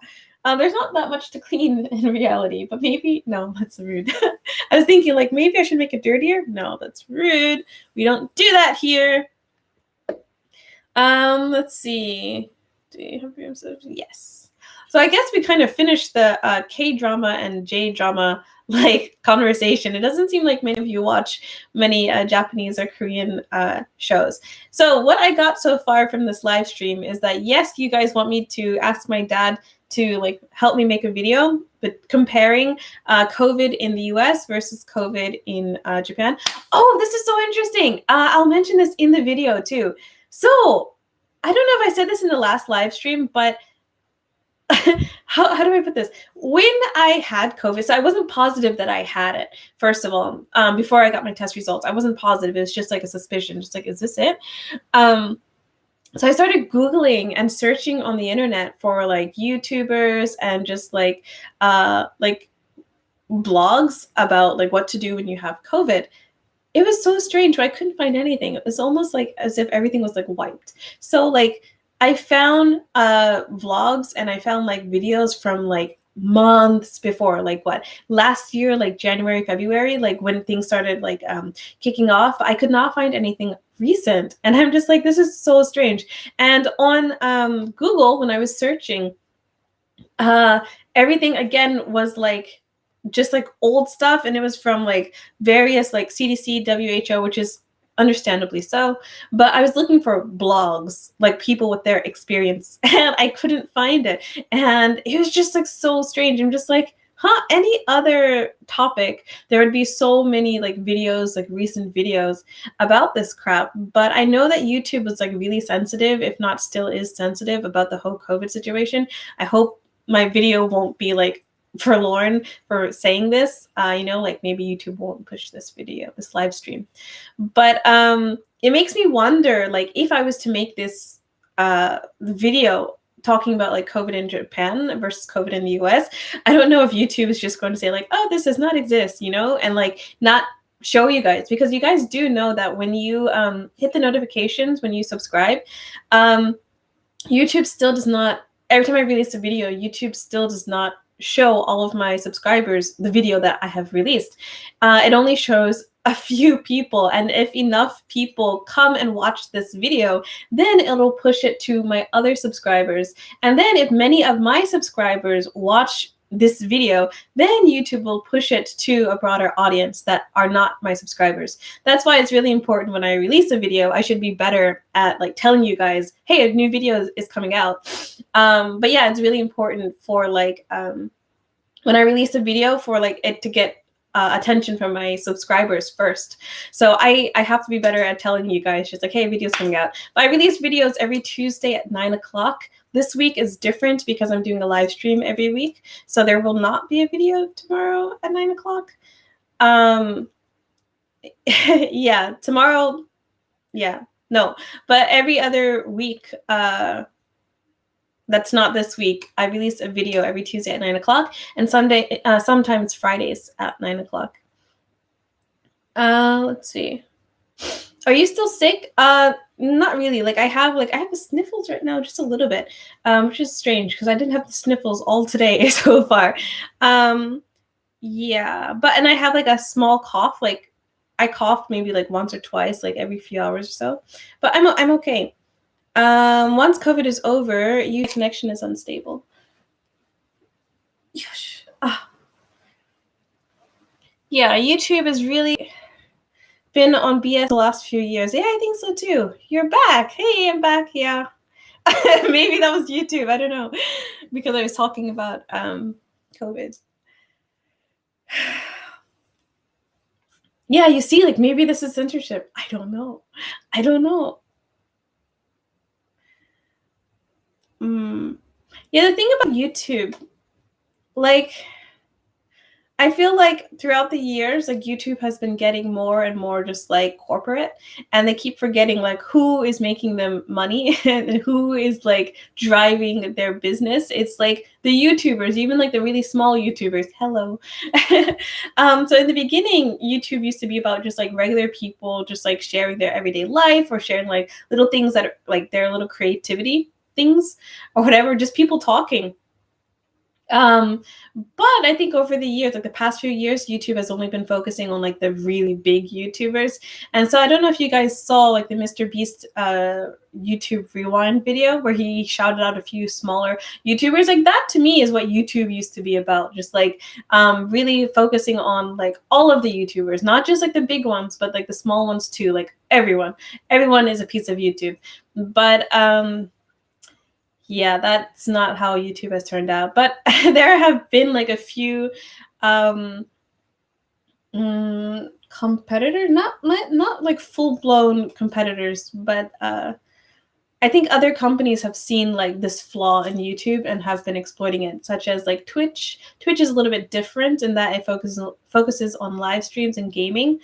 There's not that much to clean in reality, but maybe no, that's rude. I was thinking like maybe I should make it dirtier. No, that's rude. We don't do that here. Let's see. Do you have room service? Yes. So I guess we kind of finished the K-drama and J-drama like conversation. It doesn't seem like many of you watch many Japanese or Korean shows. So what I got so far from this live stream is that yes, you guys want me to ask my dad to like help me make a video, but comparing COVID in the US versus COVID in Japan. Oh, this is so interesting. I'll mention this in the video too. So I don't know if I said this in the last live stream, but how do I put this? When I had COVID, so I wasn't positive that I had it, first of all, before I got my test results. I wasn't positive. It was just like a suspicion, just like, is this it? So I started Googling and searching on the internet for like YouTubers and just like blogs about like what to do when you have COVID. It was so strange. I couldn't find anything. It was almost like as if everything was like wiped. So like I found vlogs and I found like videos from like months before, like what, last year, like January, February, like when things started like kicking off. I could not find anything recent. And I'm just like, this is so strange. And on Google, when I was searching, everything again was like just like old stuff, and it was from like various like CDC, WHO, which is understandably so, but I was looking for blogs, like people with their experience, and I couldn't find it, and it was just like so strange. I'm just like, any other topic there would be so many like videos, like recent videos about this crap, but I know that YouTube was like really sensitive, if not still is sensitive, about the whole COVID situation. I hope my video won't be like forlorn for saying this, like maybe YouTube won't push this video, this live stream, but it makes me wonder, like if I was to make this video talking about like COVID in Japan versus COVID in the US, I don't know if YouTube is just going to say like, oh, this does not exist, and like not show you guys, because you guys do know that when you hit the notifications, when you subscribe, YouTube still does not, every time I release a video, YouTube still does not show all of my subscribers the video that I have released. It only shows a few people, and if enough people come and watch this video, then it'll push it to my other subscribers. And then if many of my subscribers watch this video, then YouTube will push it to a broader audience that are not my subscribers. That's why it's really important when I release a video, I should be better at like telling you guys, hey, a new video is coming out. But yeah, it's really important for like when I release a video for like it to get attention from my subscribers first. So I have to be better at telling you guys just like, hey, video's coming out. But I release videos every Tuesday at 9 o'clock. This week is different because I'm doing a live stream every week. So there will not be a video tomorrow at 9 o'clock. Yeah, tomorrow, yeah, no. But every other week, that's not this week, I release a video every Tuesday at 9 o'clock, and sometimes Fridays at 9 o'clock. Let's see. Are you still sick? Not really. Like I have the sniffles right now, just a little bit, which is strange because I didn't have the sniffles all today so far. Yeah, and I have like a small cough. Like I coughed maybe like once or twice, like every few hours or so. But I'm okay. Once COVID is over, your connection is unstable. Yes. Yeah, YouTube has really been on BS the last few years. Yeah, I think so too. You're back. Hey, I'm back. Yeah. Maybe that was YouTube. I don't know. Because I was talking about COVID. Yeah, you see, like maybe this is censorship. I don't know. Yeah, the thing about YouTube, like, I feel like throughout the years, like YouTube has been getting more and more just like corporate, and they keep forgetting like who is making them money and who is like driving their business. It's like the YouTubers, even like the really small YouTubers. Hello. So in the beginning, YouTube used to be about just like regular people, just like sharing their everyday life or sharing like little things that are like their little creativity things or whatever, just people talking. But I think over the years, like the past few years, YouTube has only been focusing on like the really big YouTubers. And so I don't know if you guys saw like the Mr. Beast YouTube Rewind video where he shouted out a few smaller YouTubers. Like that to me is what YouTube used to be about. Just like really focusing on like all of the YouTubers, not just like the big ones, but like the small ones too. Like everyone. Everyone is a piece of YouTube. But yeah, that's not how YouTube has turned out. But there have been like a few competitors, not like full-blown competitors, but I think other companies have seen like this flaw in YouTube and have been exploiting it, such as like Twitch. Twitch is a little bit different in that it focuses on live streams and gaming.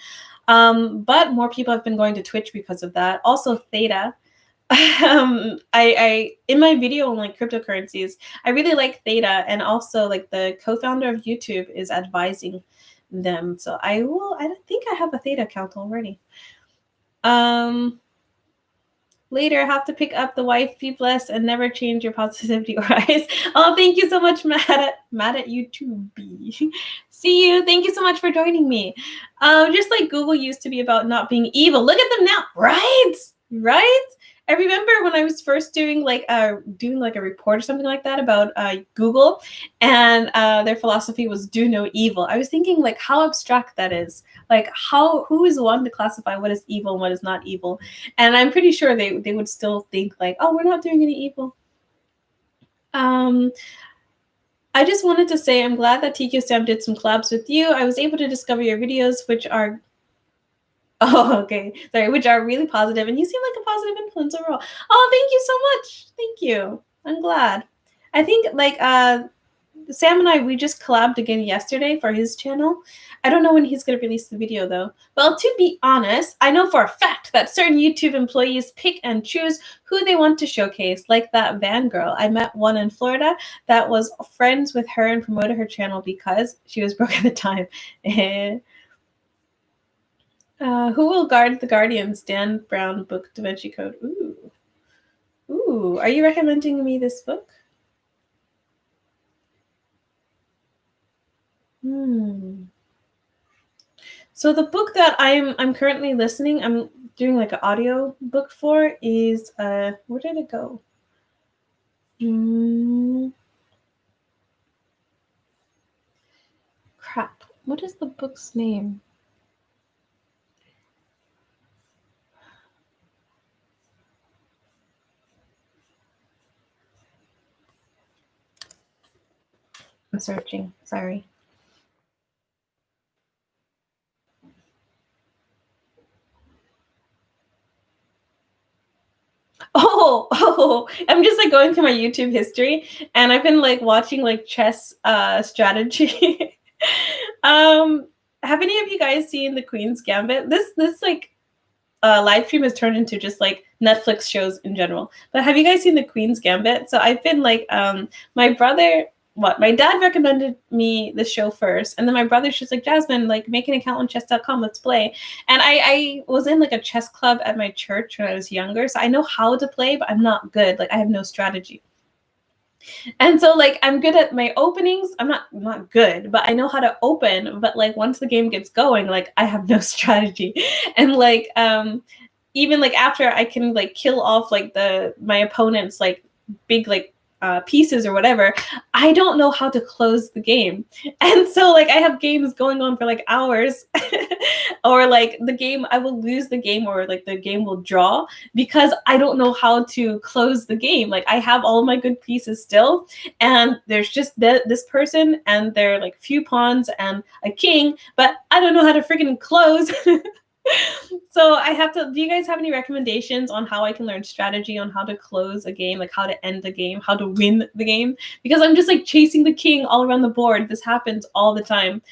But more people have been going to Twitch because of that. Also Theta. I in my video on like cryptocurrencies, I really like Theta, and also like the co-founder of YouTube is advising them. So I think I have a Theta account already. Later, have to pick up the wife. Be blessed and never change your positivity or eyes. Oh, thank you so much, mad at YouTube. See you. Thank you so much for joining me. Just like Google used to be about not being evil. Look at them now, right? Right? I remember when I was first doing like a report or something like that about Google, and their philosophy was do no evil. I was thinking like how abstract that is. Like who is the one to classify what is evil and what is not evil? And I'm pretty sure they would still think like, oh, we're not doing any evil. I just wanted to say I'm glad that TQ Sam did some collabs with you. I was able to discover your videos, which are which are really positive, and you seem like a positive influence overall. Oh, thank you so much. Thank you. I'm glad. I think like Sam and we just collabed again yesterday for his channel. I don't know when he's going to release the video though. Well, to be honest, I know for a fact that certain YouTube employees pick and choose who they want to showcase, like that Van girl. I met one in Florida that was friends with her and promoted her channel because she was broke at the time. Who will guard the Guardians? Dan Brown book, Da Vinci Code. Ooh. Are you recommending me this book? So the book that I'm currently listening, I'm doing like an audio book for is where did it go? Crap. What is the book's name? I'm searching. Sorry. Oh, I'm just like going through my YouTube history, and I've been like watching like chess strategy. Have any of you guys seen The Queen's Gambit? This like live stream has turned into just like Netflix shows in general. But have you guys seen The Queen's Gambit? So I've been like my dad recommended me the show first, and then my brother's just like, Jasmine, like make an account on chess.com, let's play. And I was in like a chess club at my church when I was younger, so I know how to play, but I'm not good. Like I have no strategy. And so like I'm good at my openings. I'm not good, but I know how to open. But like once the game gets going, like I have no strategy. And like even like after I can like kill off like my opponent's like big like pieces or whatever, I don't know how to close the game. And so like I have games going on for like hours or like I will lose the game, or like the game will draw because I don't know how to close the game. Like I have all my good pieces still, and there's just this person and their like few pawns and a king, but I don't know how to freaking close. So I have to, do you guys have any recommendations on how I can learn strategy on how to close a game, like how to end the game, how to win the game? Because I'm just like chasing the king all around the board. This happens all the time.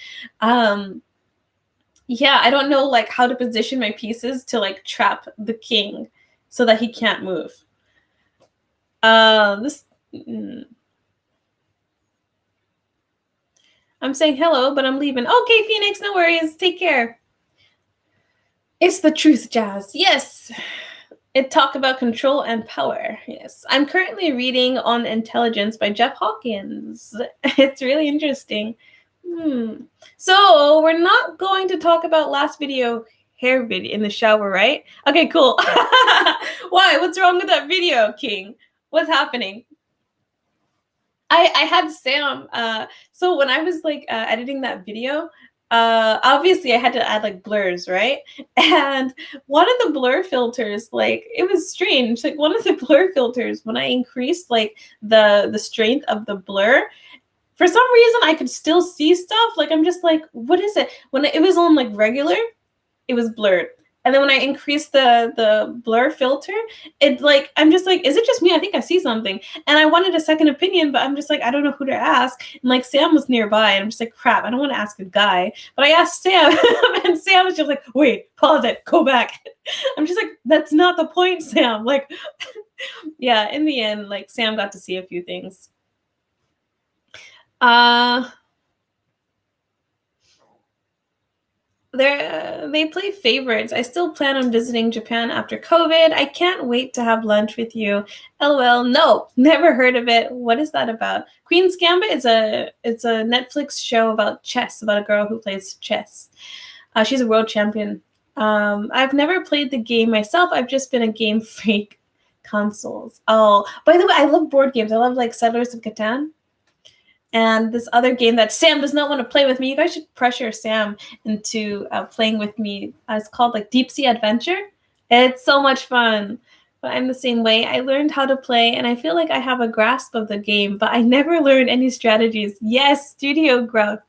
Yeah, I don't know like how to position my pieces to like trap the king so that he can't move. This I'm saying hello, but I'm leaving. Okay, Phoenix, no worries. Take care. It's the truth, Jazz. Yes. It talk about control and power. Yes. I'm currently reading On Intelligence by Jeff Hawkins. It's really interesting. So we're not going to talk about last video, hair video in the shower, right? Okay, cool. Why? What's wrong with that video, King? What's happening? I had Sam. So when I was like editing that video, obviously I had to add like blurs, right? And one of the blur filters, like it was strange. Like one of the blur filters, when I increased like the strength of the blur, for some reason I could still see stuff. Like I'm just like, what is it? When it was on like regular, it was blurred. And then when I increased the blur filter, it like I'm just like, is it just me? I think I see something. And I wanted a second opinion, but I'm just like, I don't know who to ask. And like Sam was nearby, and I'm just like, crap, I don't want to ask a guy. But I asked Sam, and Sam was just like, wait, pause it, go back. I'm just like, that's not the point, Sam. Like, yeah, in the end, like Sam got to see a few things. They play favorites. I still plan on visiting Japan after COVID. I can't wait to have lunch with you. LOL. No, never heard of it. What is that about? Queen's Gambit is a Netflix show about chess, about a girl who plays chess. She's a world champion. I've never played the game myself. I've just been a game freak. Consoles. Oh, by the way, I love board games. I love like Settlers of Catan. And this other game that Sam does not want to play with me. You guys should pressure Sam into playing with me. It's called like Deep Sea Adventure. It's so much fun. But I'm the same way. I learned how to play, and I feel like I have a grasp of the game, but I never learned any strategies. Yes, studio growth.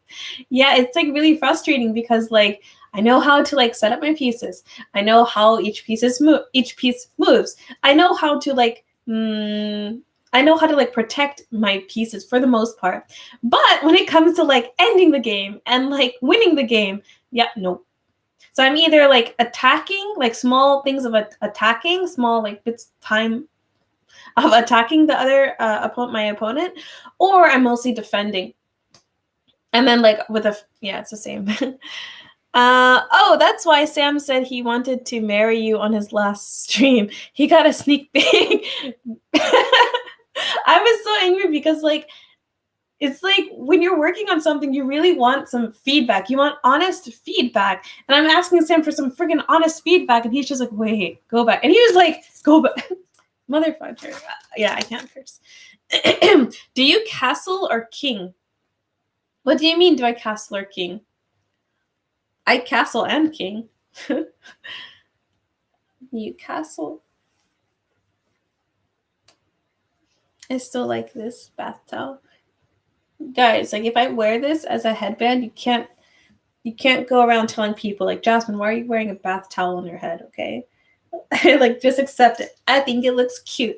Yeah, it's like really frustrating because like I know how to like set up my pieces. I know how each piece moves. I know how to like I know how to like protect my pieces for the most part. But when it comes to like ending the game and like winning the game, yeah, nope. So I'm either like attacking, like small things of attacking, small like bits time of attacking the other my opponent, or I'm mostly defending. And then like with it's the same. Oh, that's why Sam said he wanted to marry you on his last stream. He got a sneak peek. I was so angry because like it's like when you're working on something, you really want some feedback. You want honest feedback. And I'm asking Sam for some freaking honest feedback, and he's just like, wait, go back. And he was like, go back. Motherfucker. Yeah, I can't curse. Do you castle or king? What do you mean, do I castle or king? I castle and king. You castle. I still like this bath towel. Guys, like if I wear this as a headband, you can't go around telling people like, Jasmine, why are you wearing a bath towel on your head? Okay. Like just accept it. I think it looks cute.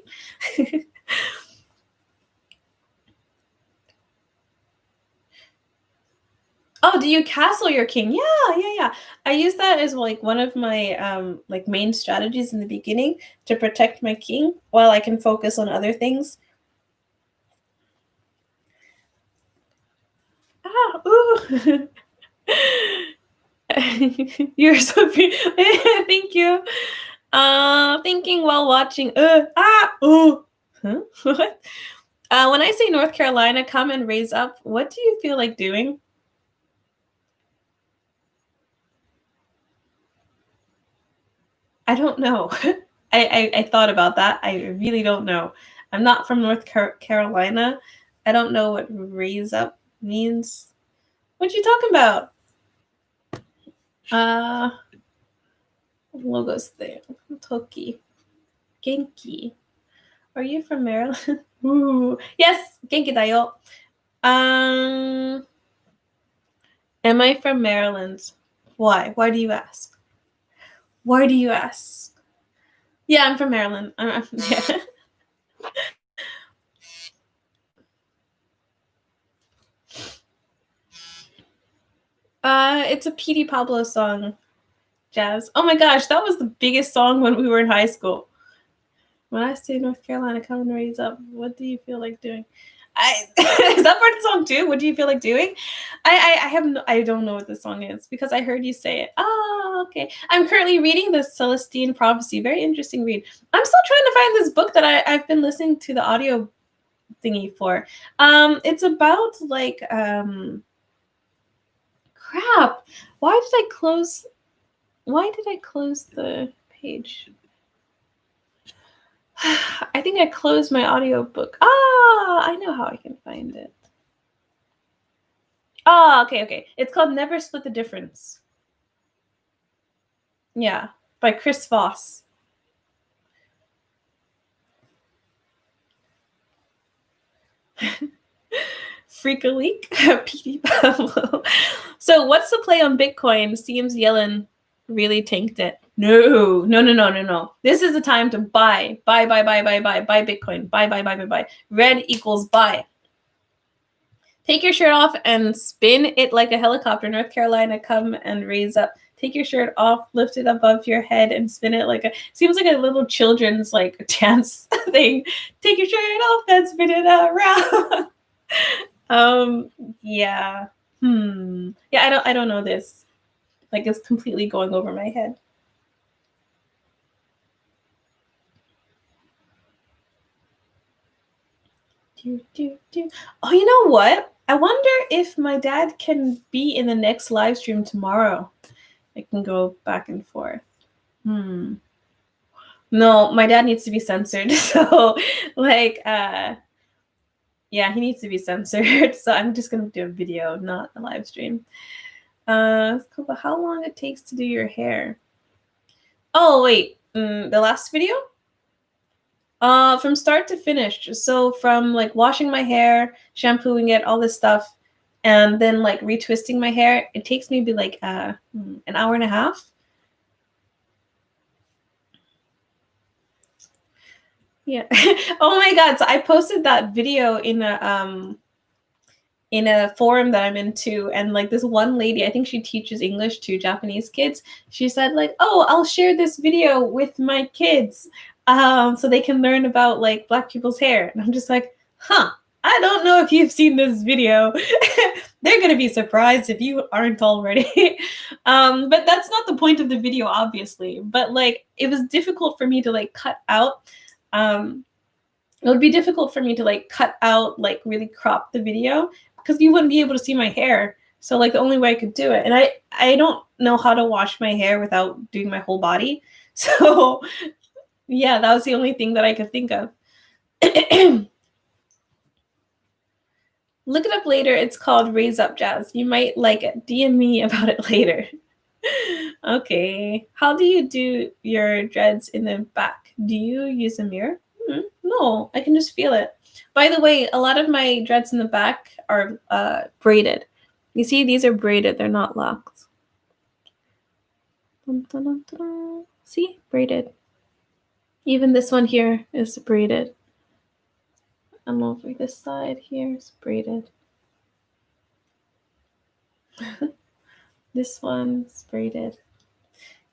Oh, do you castle your king? Yeah. I use that as like one of my like main strategies in the beginning to protect my king while I can focus on other things. Ooh. You're so beautiful. Thank you. Thinking while watching. What? When I say North Carolina, come and raise up, what do you feel like doing? I don't know. I thought about that. I really don't know. I'm not from North Carolina. I don't know what raise up means. What you talking about? Logos there. Toki. Genki. Are you from Maryland? Ooh. Yes, Genki da yo. Am I from Maryland? Why? Why do you ask? Why do you ask? Yeah, I'm from Maryland. Yeah. It's a P.D. Pablo song, Jazz. Oh my gosh, that was the biggest song when we were in high school. When I stay in North Carolina, come and raise up. What do you feel like doing? Is that part of the song too? What do you feel like doing? I don't know what the song is because I heard you say it. Oh, okay. I'm currently reading the Celestine Prophecy. Very interesting read. I'm still trying to find this book that I've been listening to the audio thingy for. It's about like crap. Why did I close the page? I think I closed my audiobook. I know how I can find it. Okay. It's called Never Split the Difference. Yeah, by Chris Voss. Freak a leak, PD Pablo. So what's the play on Bitcoin? Seems Yellen really tanked it. No. This is the time to buy Bitcoin. Buy. Red equals buy. Take your shirt off and spin it like a helicopter. North Carolina, come and raise up. Take your shirt off, lift it above your head, and spin it like seems like a little children's like dance thing. Take your shirt off and spin it around. Yeah. Yeah, I don't know this. Like it's completely going over my head. Oh, you know what? I wonder if my dad can be in the next live stream tomorrow. I can go back and forth. No, my dad needs to be censored. So like yeah, he needs to be censored. So I'm just gonna do a video, not a live stream. How long it takes to do your hair? Oh wait, the last video? From start to finish. So from like washing my hair, shampooing it, all this stuff, and then like retwisting my hair, it takes maybe like an hour and a half. Yeah. Oh my god. So I posted that video in a forum that I'm into, and like this one lady, I think she teaches English to Japanese kids. She said like, "Oh, I'll share this video with my kids, so they can learn about like Black people's hair." And I'm just like, "Huh? I don't know if you've seen this video. They're gonna be surprised if you aren't already." But that's not the point of the video, obviously. But like, it was difficult for me to like cut out. It would be difficult for me to like cut out, like really crop the video because you wouldn't be able to see my hair. So like the only way I could do it, and I don't know how to wash my hair without doing my whole body. So yeah, that was the only thing that I could think of. Look it up later. It's called Raise Up Jazz. You might like it. DM me about it later. Okay. How do you do your dreads in the back? Do you use a mirror? No, I can just feel it. By the way, a lot of my dreads in the back are braided. You see, these are braided. They're not locked. See? Braided. Even this one here is braided. And over this side here is braided. This one's braided.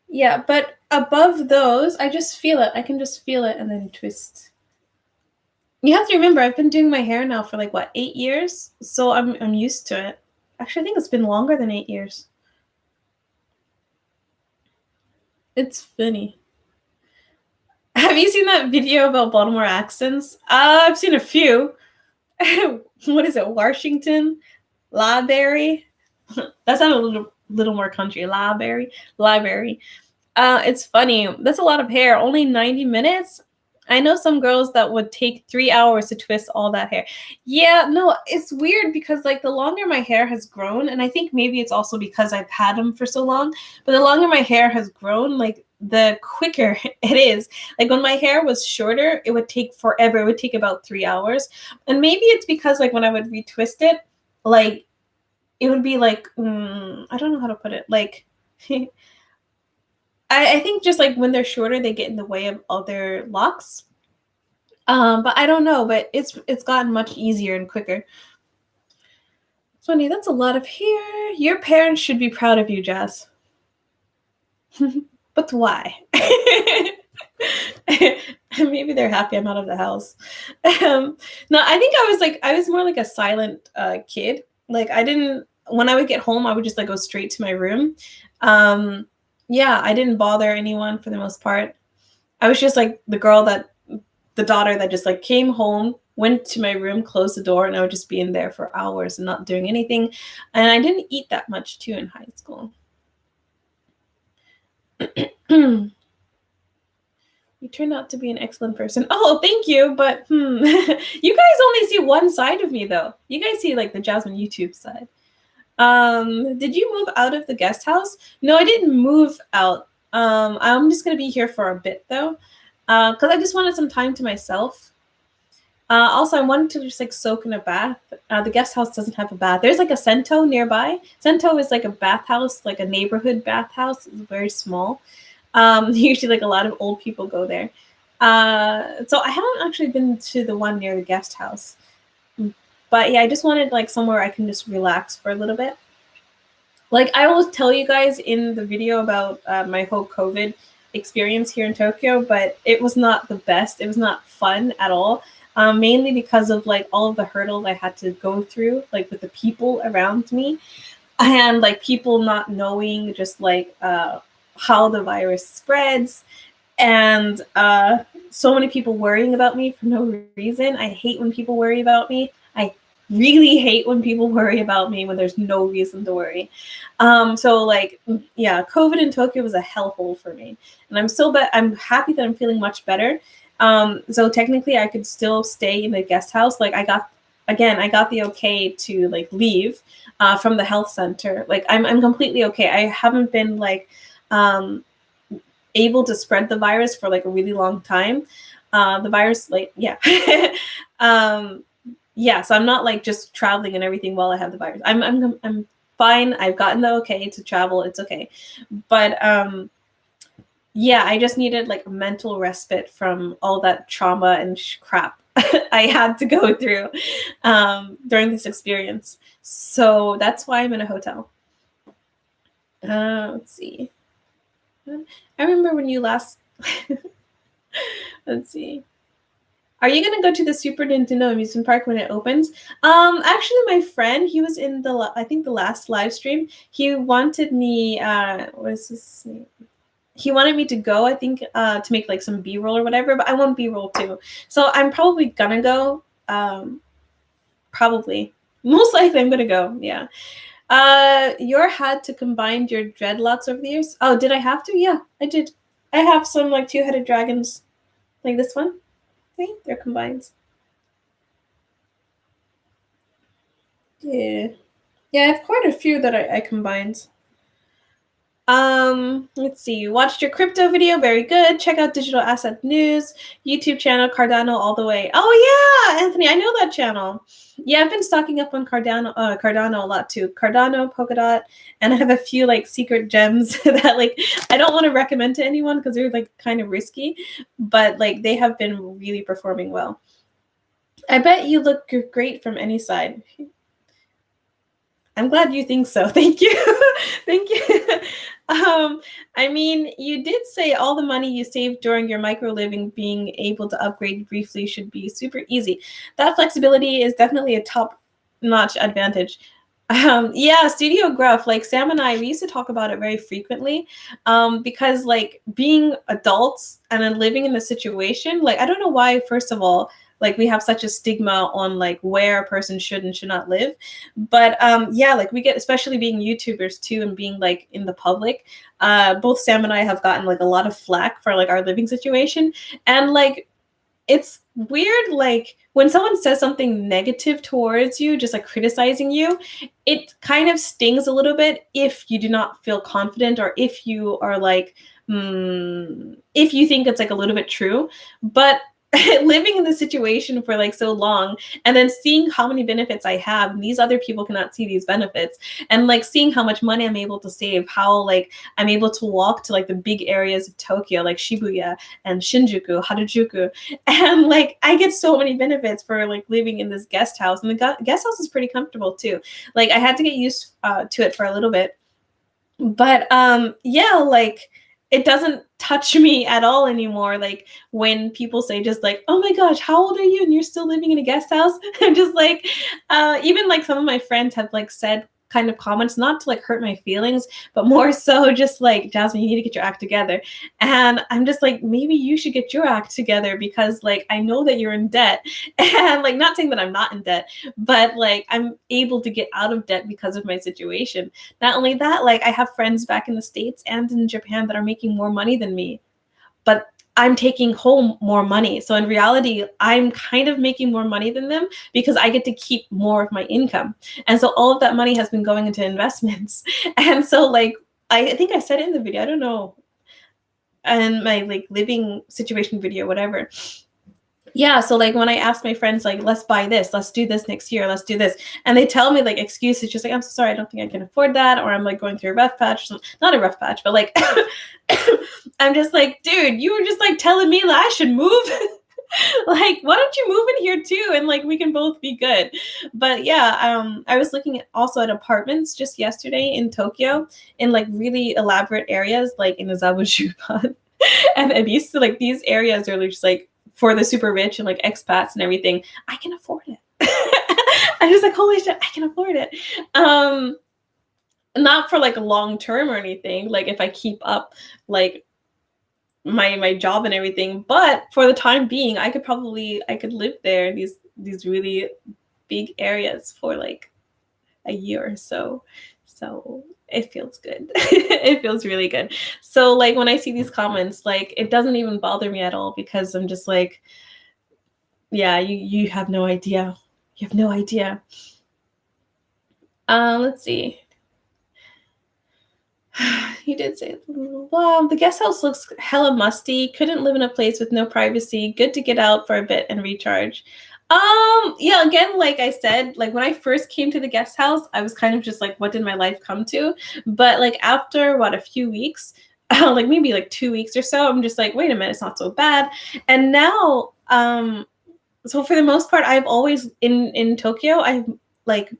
Yeah, but above those, I just feel it. I can just feel it and then twist. You have to remember, I've been doing my hair now for like what, 8 years? So I'm used to it. Actually, I think it's been longer than 8 years. It's funny. Have you seen that video about Baltimore accents? I've seen a few. What is it? Washington? Library? That sounded a little more country. Library. It's funny. That's a lot of hair. Only 90 minutes. I know some girls that would take 3 hours to twist all that hair. Yeah, no, it's weird because like the longer my hair has grown, and I think maybe it's also because I've had them for so long, but the longer my hair has grown, like the quicker it is. Like when my hair was shorter, it would take forever. It would take about 3 hours. And maybe it's because like when I would retwist it, like it would be like, I don't know how to put it. Like I think just like when they're shorter, they get in the way of other locks. But I don't know, but it's gotten much easier and quicker. Funny, that's a lot of hair. Your parents should be proud of you, Jazz. But why? Maybe they're happy I'm out of the house. No, I think I was more like a silent kid. Like I didn't, when I would get home, I would just like go straight to my room. Um, yeah, I didn't bother anyone for the most part. I was just like the daughter that just like came home, went to my room, closed the door, and I would just be in there for hours and not doing anything. And I didn't eat that much too in high school. You turned out to be an excellent person. Oh, thank you. But you guys only see one side of me, though. You guys see like the Jasmine YouTube side. Did you move out of the guest house? No, I didn't move out. I'm just gonna be here for a bit though, because I just wanted some time to myself. Also, I wanted to just like soak in a bath. The guest house doesn't have a bath. There's like a Cento nearby. Cento is like a bathhouse, like a neighborhood bathhouse. It's very small. Usually like a lot of old people go there. So I haven't actually been to the one near the guest house. But yeah, I just wanted like somewhere I can just relax for a little bit. Like I will tell you guys in the video about my whole COVID experience here in Tokyo, but it was not the best. It was not fun at all. Mainly because of like all of the hurdles I had to go through, like with the people around me, and like people not knowing just like how the virus spreads, and so many people worrying about me for no reason. I hate when people worry about me. I really hate when people worry about me when there's no reason to worry. So like, yeah, COVID in Tokyo was a hellhole for me, and I'm happy that I'm feeling much better. So technically I could still stay in the guest house. Like I got the okay to like leave from the health center. Like I'm completely okay. I haven't been like able to spread the virus for like a really long time. The virus, like, yeah. Yeah, so I'm not like just traveling and everything while I have the virus. I'm fine. I've gotten the okay to travel. It's okay. But yeah, I just needed like a mental respite from all that trauma and crap I had to go through during this experience. So that's why I'm in a hotel. Let's see. I remember when you last. Let's see. Are you gonna go to the Super Nintendo amusement park when it opens? Actually, my friend, he was in I think the last live stream. He wanted me. What is his name? He wanted me to go, I think, to make like some B-roll or whatever, but I want B-roll too. So I'm probably gonna go. Probably. Most likely I'm gonna go, yeah. Your had to combine your dreadlocks over the years? Oh, did I have to? Yeah, I did. I have some like two-headed dragons, like this one. See, they're combined. Yeah. Yeah, I have quite a few that I combined. Let's see. Watched your crypto video, very good. Check out Digital Asset News, YouTube channel Cardano all the way. Oh yeah, Anthony, I know that channel. Yeah, I've been stocking up on Cardano a lot too. Cardano, Polkadot, and I have a few like secret gems that like I don't want to recommend to anyone because they're like kind of risky, but like they have been really performing well. I bet you look great from any side. I'm glad you think so. Thank you. Thank you. I mean, you did say all the money you saved during your micro living being able to upgrade briefly should be super easy. That flexibility is definitely a top-notch advantage. Yeah, Studio Gruff, like Sam and I, we used to talk about it very frequently because like being adults and then living in the situation, like I don't know why, first of all, like we have such a stigma on like where a person should and should not live. But yeah, like we get, especially being YouTubers too and being like in the public, both Sam and I have gotten like a lot of flack for like our living situation. And like, it's weird, like when someone says something negative towards you, just like criticizing you, it kind of stings a little bit if you do not feel confident or if you are like, if you think it's like a little bit true. But living in this situation for like so long, and then seeing how many benefits I have, and these other people cannot see these benefits, and like seeing how much money I'm able to save, how like I'm able to walk to like the big areas of Tokyo, like Shibuya and Shinjuku, Harajuku, and like I get so many benefits for like living in this guest house, and the guest house is pretty comfortable too. Like I had to get used to it for a little bit, but yeah, like it doesn't touch me at all anymore. Like when people say just like, oh my gosh, how old are you and you're still living in a guest house? I'm just like, even like some of my friends have like said kind of comments, not to like hurt my feelings, but more so just like, Jasmine, you need to get your act together. And I'm just like, maybe you should get your act together, because like I know that you're in debt, and like not saying that I'm not in debt, but like I'm able to get out of debt because of my situation. Not only that, like I have friends back in the States and in Japan that are making more money than me, but I'm taking home more money. So in reality, I'm kind of making more money than them because I get to keep more of my income. And so all of that money has been going into investments. And so like, I think I said it in the video, I don't know, and my like living situation video, whatever. Yeah, so like when I ask my friends, like, let's buy this, let's do this next year, let's do this, and they tell me like excuses, just like, I'm so sorry, I don't think I can afford that, or I'm like going through a rough patch. Not a rough patch, but like I'm just like, dude, you were just like telling me that I should move. Like, why don't you move in here too, and like we can both be good. But yeah, I was looking at also at apartments just yesterday in Tokyo, in like really elaborate areas, like in Azabu and it used to like these areas are just like for the super rich and like expats and everything. I can afford it. I'm just like, holy shit, I can afford it. Not for like a long term or anything, like if I keep up like my job and everything, but for the time being, I could live there in these really big areas for like a year or so. So it feels good. It feels really good. So like when I see these comments, like it doesn't even bother me at all, because I'm just like, yeah, you have no idea. You have no idea. Let's see. He did say, wow, the guest house looks hella musty. Couldn't live in a place with no privacy. Good to get out for a bit and recharge. Yeah, again, like I said, like when I first came to the guest house, I was kind of just like, what did my life come to? But like after a few weeks, like maybe like 2 weeks or so, I'm just like, wait a minute, it's not so bad. And now, so for the most part, I've always in Tokyo, I've like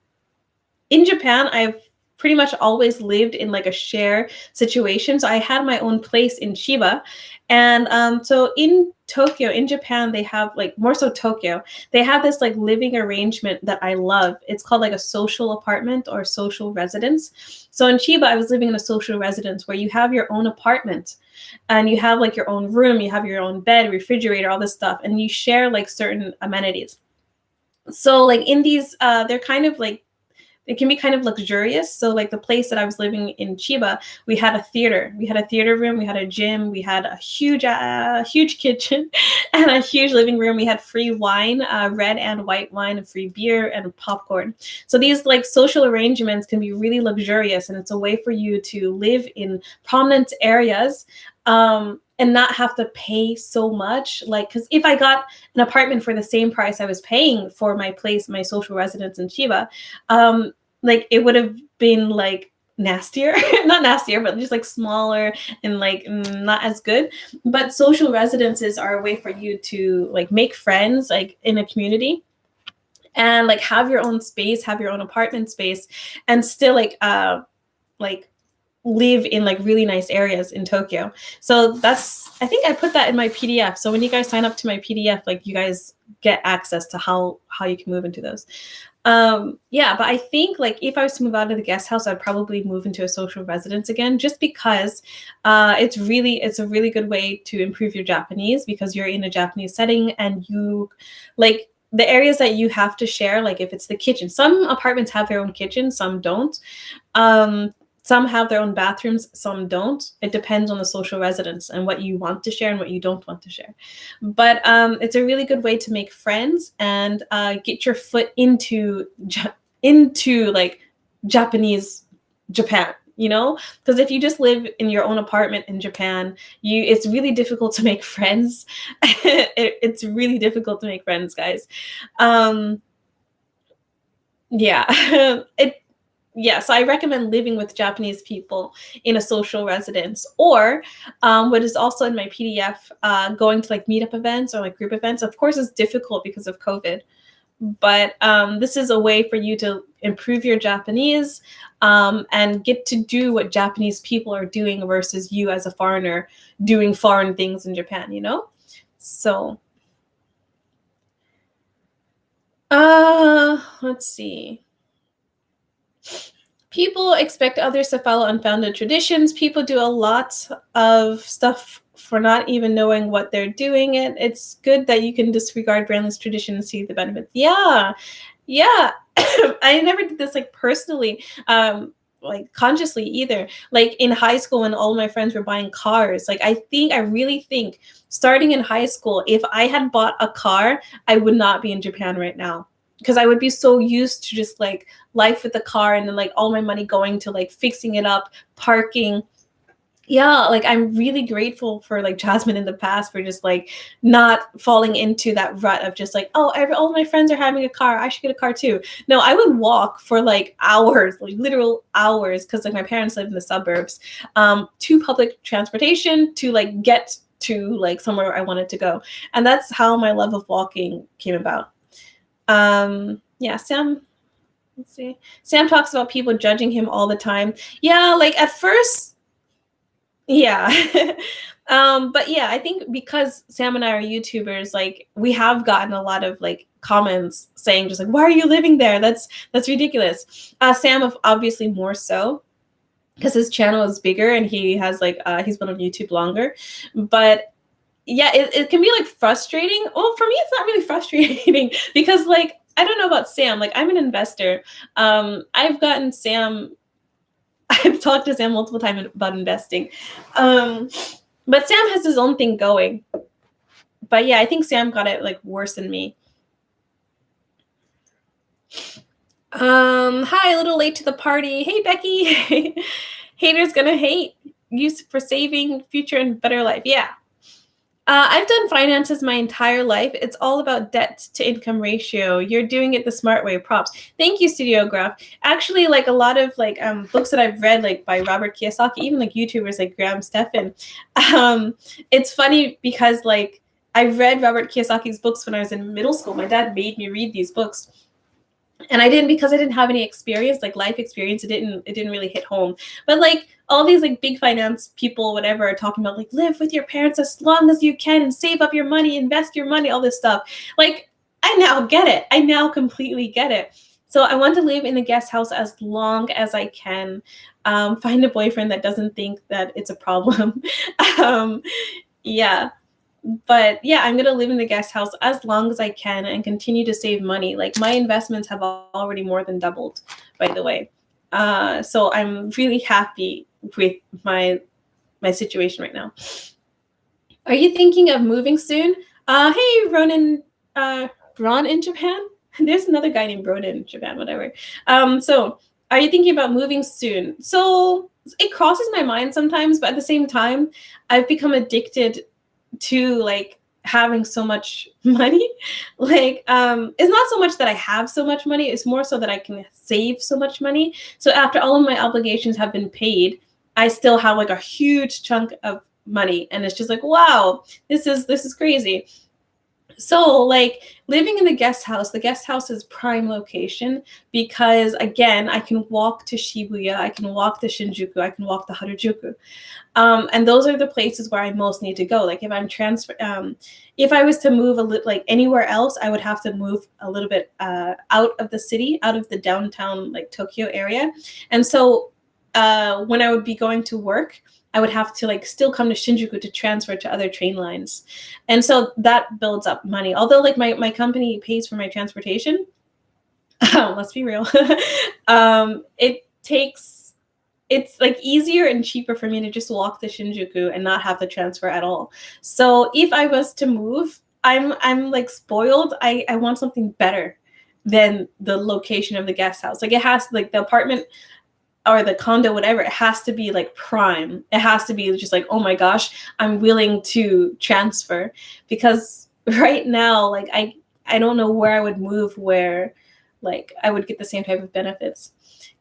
in Japan, I've pretty much always lived in like a share situation. So I had my own place in Chiba. And so in Tokyo, in Japan, they have like, more so Tokyo, they have this like living arrangement that I love. It's called like a social apartment or social residence. So in Chiba, I was living in a social residence where you have your own apartment and you have like your own room, you have your own bed, refrigerator, all this stuff, and you share like certain amenities. So like in these, they're kind of like, it can be kind of luxurious. So like the place that I was living in Chiba, we had a theater. We had a theater room, we had a gym, we had a huge kitchen and a huge living room. We had free wine, red and white wine, and free beer and popcorn. So these like social arrangements can be really luxurious, and it's a way for you to live in prominent areas, and not have to pay so much. Like, because if I got an apartment for the same price I was paying for my place, my social residence in Chiba, like it would have been like nastier, not nastier, but just like smaller and like not as good. But social residences are a way for you to like make friends like in a community, and like have your own space, have your own apartment space, and still like live in like really nice areas in Tokyo. So that's, I think I put that in my PDF. So when you guys sign up to my PDF, like you guys get access to how you can move into those. Yeah, but I think like if I was to move out of the guest house, I'd probably move into a social residence again, just because it's a really good way to improve your Japanese, because you're in a Japanese setting and you like the areas that you have to share, like if it's the kitchen, some apartments have their own kitchen, some don't. Some have their own bathrooms, some don't. It depends on the social residence and what you want to share and what you don't want to share. But it's a really good way to make friends and get your foot into like Japanese Japan. you know, because if you just live in your own apartment in Japan, it's really difficult to make friends. It's really difficult to make friends, guys. Yeah. So I recommend living with Japanese people in a social residence, or what is also in my PDF, going to like meetup events or like group events. Of course, it's difficult because of COVID, but this is a way for you to improve your Japanese, and get to do what Japanese people are doing versus you as a foreigner doing foreign things in Japan, you know? So, let's see. People expect others to follow unfounded traditions. People do a lot of stuff for not even knowing what they're doing. It's good that you can disregard brandless tradition and see the benefits. Yeah. I never did this like personally, like consciously either. Like in high school when all of my friends were buying cars, like I really think starting in high school, if I had bought a car, I would not be in Japan right now, because I would be so used to just like life with the car, and then like all my money going to like fixing it up, parking. Yeah, like I'm really grateful for like Jasmine in the past for just like not falling into that rut of just like, oh, all my friends are having a car, I should get a car too. No, I would walk for like hours, like literal hours, because like my parents live in the suburbs, to public transportation to like get to like somewhere I wanted to go. And that's how my love of walking came about. Yeah, Sam, let's see. Sam talks about people judging him all the time. Yeah, like at first, yeah. But yeah, I think because Sam and I are YouTubers, like we have gotten a lot of like comments saying just like, why are you living there? That's ridiculous. Sam obviously more so, because his channel is bigger and he has like he's been on YouTube longer. But yeah, it can be like frustrating. Well, for me, it's not really frustrating because like I don't know about Sam. Like I'm an investor. I've talked to Sam multiple times about investing. But Sam has his own thing going. But yeah, I think Sam got it like worse than me. Hi, a little late to the party. Hey, Becky. Haters gonna hate you for saving future and better life. Yeah. I've done finances my entire life. It's all about debt to income ratio. You're doing it the smart way. Props. Thank you, Studiograph. Actually, like a lot of like books that I've read, like by Robert Kiyosaki, even like YouTubers like Graham Stephan. It's funny because like I read Robert Kiyosaki's books when I was in middle school. My dad made me read these books. And I didn't, because I didn't have any experience, like life experience. It didn't really hit home. But like all these like big finance people, whatever, are talking about like live with your parents as long as you can and save up your money, invest your money, all this stuff. Like I now get it. I now completely get it. So I want to live in a guest house as long as I can. Find a boyfriend that doesn't think that it's a problem. Yeah. But yeah, I'm going to live in the guest house as long as I can and continue to save money. Like my investments have already more than doubled, by the way. So I'm really happy with my situation right now. Are you thinking of moving soon? Hey, Ronan, Ron in Japan? There's another guy named Ronan in Japan, whatever. So are you thinking about moving soon? So it crosses my mind sometimes, but at the same time, I've become addicted to like having so much money. Like it's not so much that I have so much money, it's more so that I can save so much money. So after all of my obligations have been paid, I still have like a huge chunk of money, and it's just like, wow, this is crazy. So like living in the guest house is prime location because again, I can walk to Shibuya, I can walk to Shinjuku, I can walk to Harajuku. And those are the places where I most need to go. Like if I'm if I was to move like anywhere else, I would have to move a little bit out of the city, out of the downtown like Tokyo area. And so when I would be going to work, I would have to like still come to Shinjuku to transfer to other train lines. And so that builds up money. Although like my company pays for my transportation, let's be real. It's like easier and cheaper for me to just walk to Shinjuku and not have to transfer at all. So if I was to move, I'm like spoiled. I want something better than the location of the guest house. Like it has like the apartment or the condo, whatever, it has to be like prime. It has to be just like, oh my gosh, I'm willing to transfer. Because right now, like I don't know where I would move where like I would get the same type of benefits.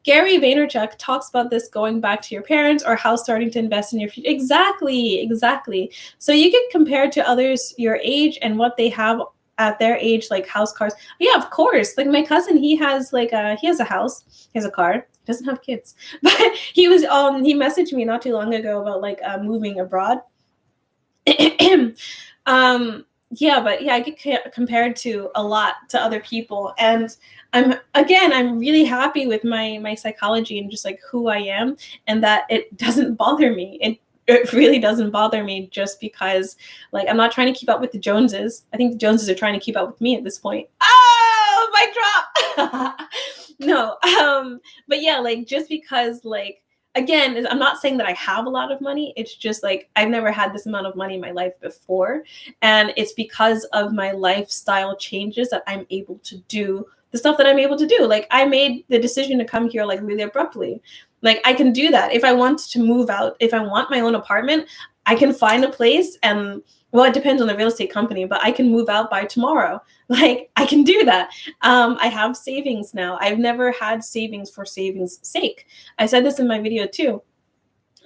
Gary Vaynerchuk talks about this going back to your parents or how starting to invest in your future. Exactly. So you can compare to others your age and what they have at their age, like house, cars. Yeah, of course. Like my cousin, he has a house, he has a car, he doesn't have kids, but he messaged me not too long ago about like moving abroad. I get compared to a lot to other people, and I'm really happy with my psychology and just like who I am, and that it doesn't bother me. It really doesn't bother me, just because like I'm not trying to keep up with the Joneses. I think the Joneses are trying to keep up with me at this point. Oh, mic drop. No, but yeah, like just because like, again, I'm not saying that I have a lot of money. It's just like I've never had this amount of money in my life before. And it's because of my lifestyle changes that I'm able to do the stuff that I'm able to do. Like I made the decision to come here like really abruptly. Like I can do that. If I want to move out, if I want my own apartment, I can find a place, and well, it depends on the real estate company, but I can move out by tomorrow. Like I can do that. I have savings now. I've never had savings for savings' sake. I said this in my video too.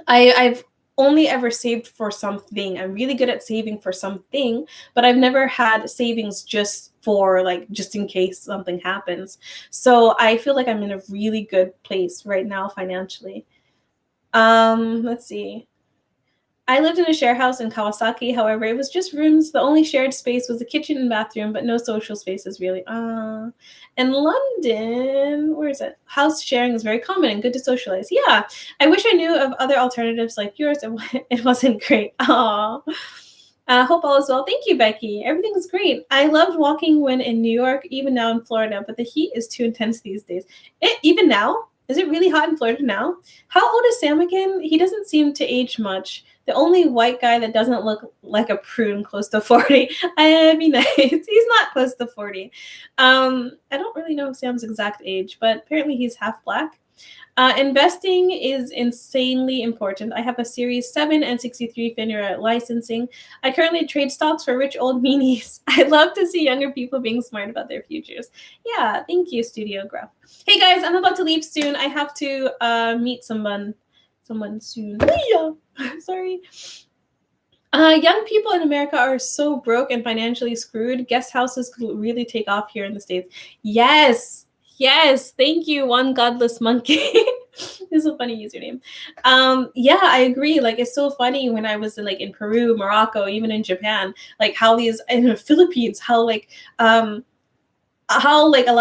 I've only ever saved for something. I'm really good at saving for something, but I've never had savings just for like, just in case something happens. So I feel like I'm in a really good place right now financially. Let's see. I lived in a share house in Kawasaki. However, it was just rooms. The only shared space was the kitchen and bathroom, but no social spaces really. In London, where is it? House sharing is very common and good to socialize. Yeah, I wish I knew of other alternatives like yours. It wasn't great. Aw. Hope all is well. Thank you, Becky. Everything's great. I loved walking when in New York, even now in Florida, but the heat is too intense these days. Even now? Is it really hot in Florida now? How old is Sam again? He doesn't seem to age much. The only white guy that doesn't look like a prune close to 40. I mean, nice. He's not close to 40. I don't really know Sam's exact age, but apparently he's half black. Investing is insanely important. I have a Series 7 and 63 FINRA licensing. I currently trade stocks for rich old meanies. I'd love to see younger people being smart about their futures. Yeah, thank you, Studio Graph. Hey guys, I'm about to leave soon. I have to meet someone soon. Yeah. Sorry. Young people in America are so broke and financially screwed. Guest houses could really take off here in the States. Yes. Thank you, one godless monkey. This is a funny username. Yeah, I agree. Like, it's so funny when I was in Peru, Morocco, even in Japan, like how these, in the Philippines, how a lot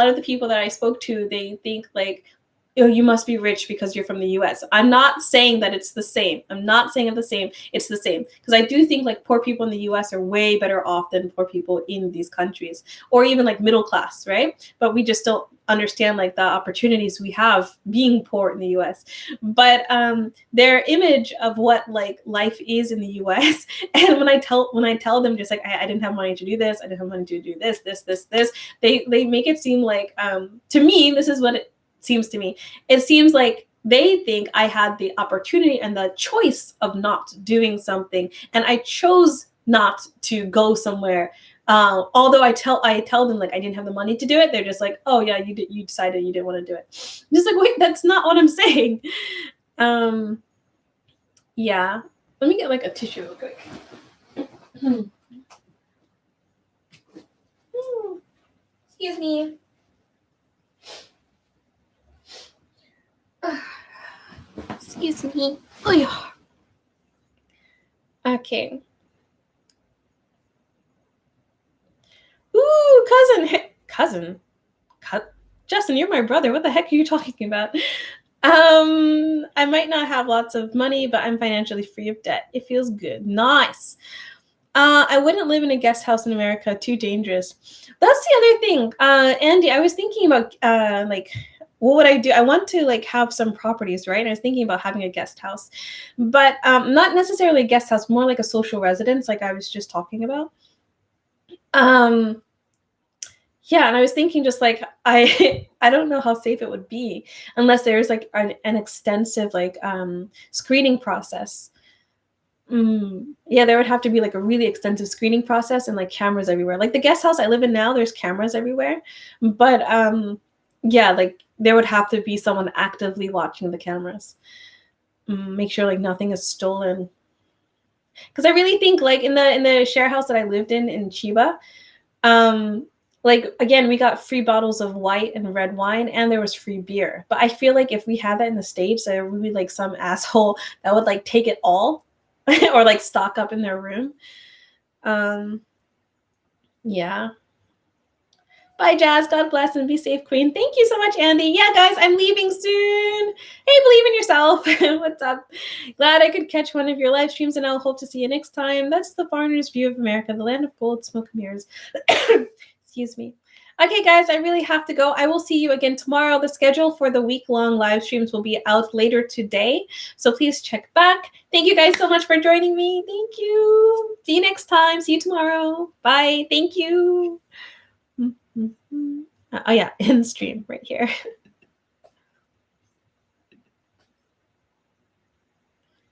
of the people that I spoke to, they think like, you must be rich because you're from the US. I'm not saying that it's the same. I'm not saying it's the same. It's the same. Because I do think like poor people in the US are way better off than poor people in these countries, or even like middle class, right? But we just don't understand like the opportunities we have being poor in the US. But their image of what like life is in the US, and when I tell them just like I didn't have money to do this, I didn't have money to do this, they make it seem like to me, this is what it seems to me. It seems like they think I had the opportunity and the choice of not doing something, and I chose not to go somewhere. Although I tell them like I didn't have the money to do it, they're just like, oh yeah, you decided you didn't want to do it. I'm just like, wait, that's not what I'm saying. Yeah, let me get like a tissue real quick. Excuse me. Excuse me. Oh yeah. Okay. Ooh, cousin. Justin, you're my brother. What the heck are you talking about? I might not have lots of money, but I'm financially free of debt. It feels good. Nice. I wouldn't live in a guest house in America. Too dangerous. That's the other thing. Andy, I was thinking about what would I do? I want to like have some properties, right? I was thinking about having a guest house, but not necessarily a guest house, more like a social residence, like I was just talking about. Yeah, and I was thinking just like I don't know how safe it would be unless there's like an extensive like screening process. Yeah, there would have to be like a really extensive screening process and like cameras everywhere. Like the guest house I live in now, there's cameras everywhere. But yeah, like there would have to be someone actively watching the cameras. Make sure like nothing is stolen. Because I really think like in the share house that I lived in Chiba, like again, we got free bottles of white and red wine and there was free beer. But I feel like if we had that in the States, there would be like some asshole that would like take it all or like stock up in their room. Yeah. Bye, Jazz. God bless and be safe, Queen. Thank you so much, Andy. Yeah, guys, I'm leaving soon. Hey, believe in yourself. What's up? Glad I could catch one of your live streams, and I'll hope to see you next time. That's the foreigner's view of America, the land of gold, smoke, and mirrors. Excuse me. Okay, guys, I really have to go. I will see you again tomorrow. The schedule for the week-long live streams will be out later today, so please check back. Thank you guys so much for joining me. Thank you. See you next time. See you tomorrow. Bye. Thank you. Oh yeah, in stream right here.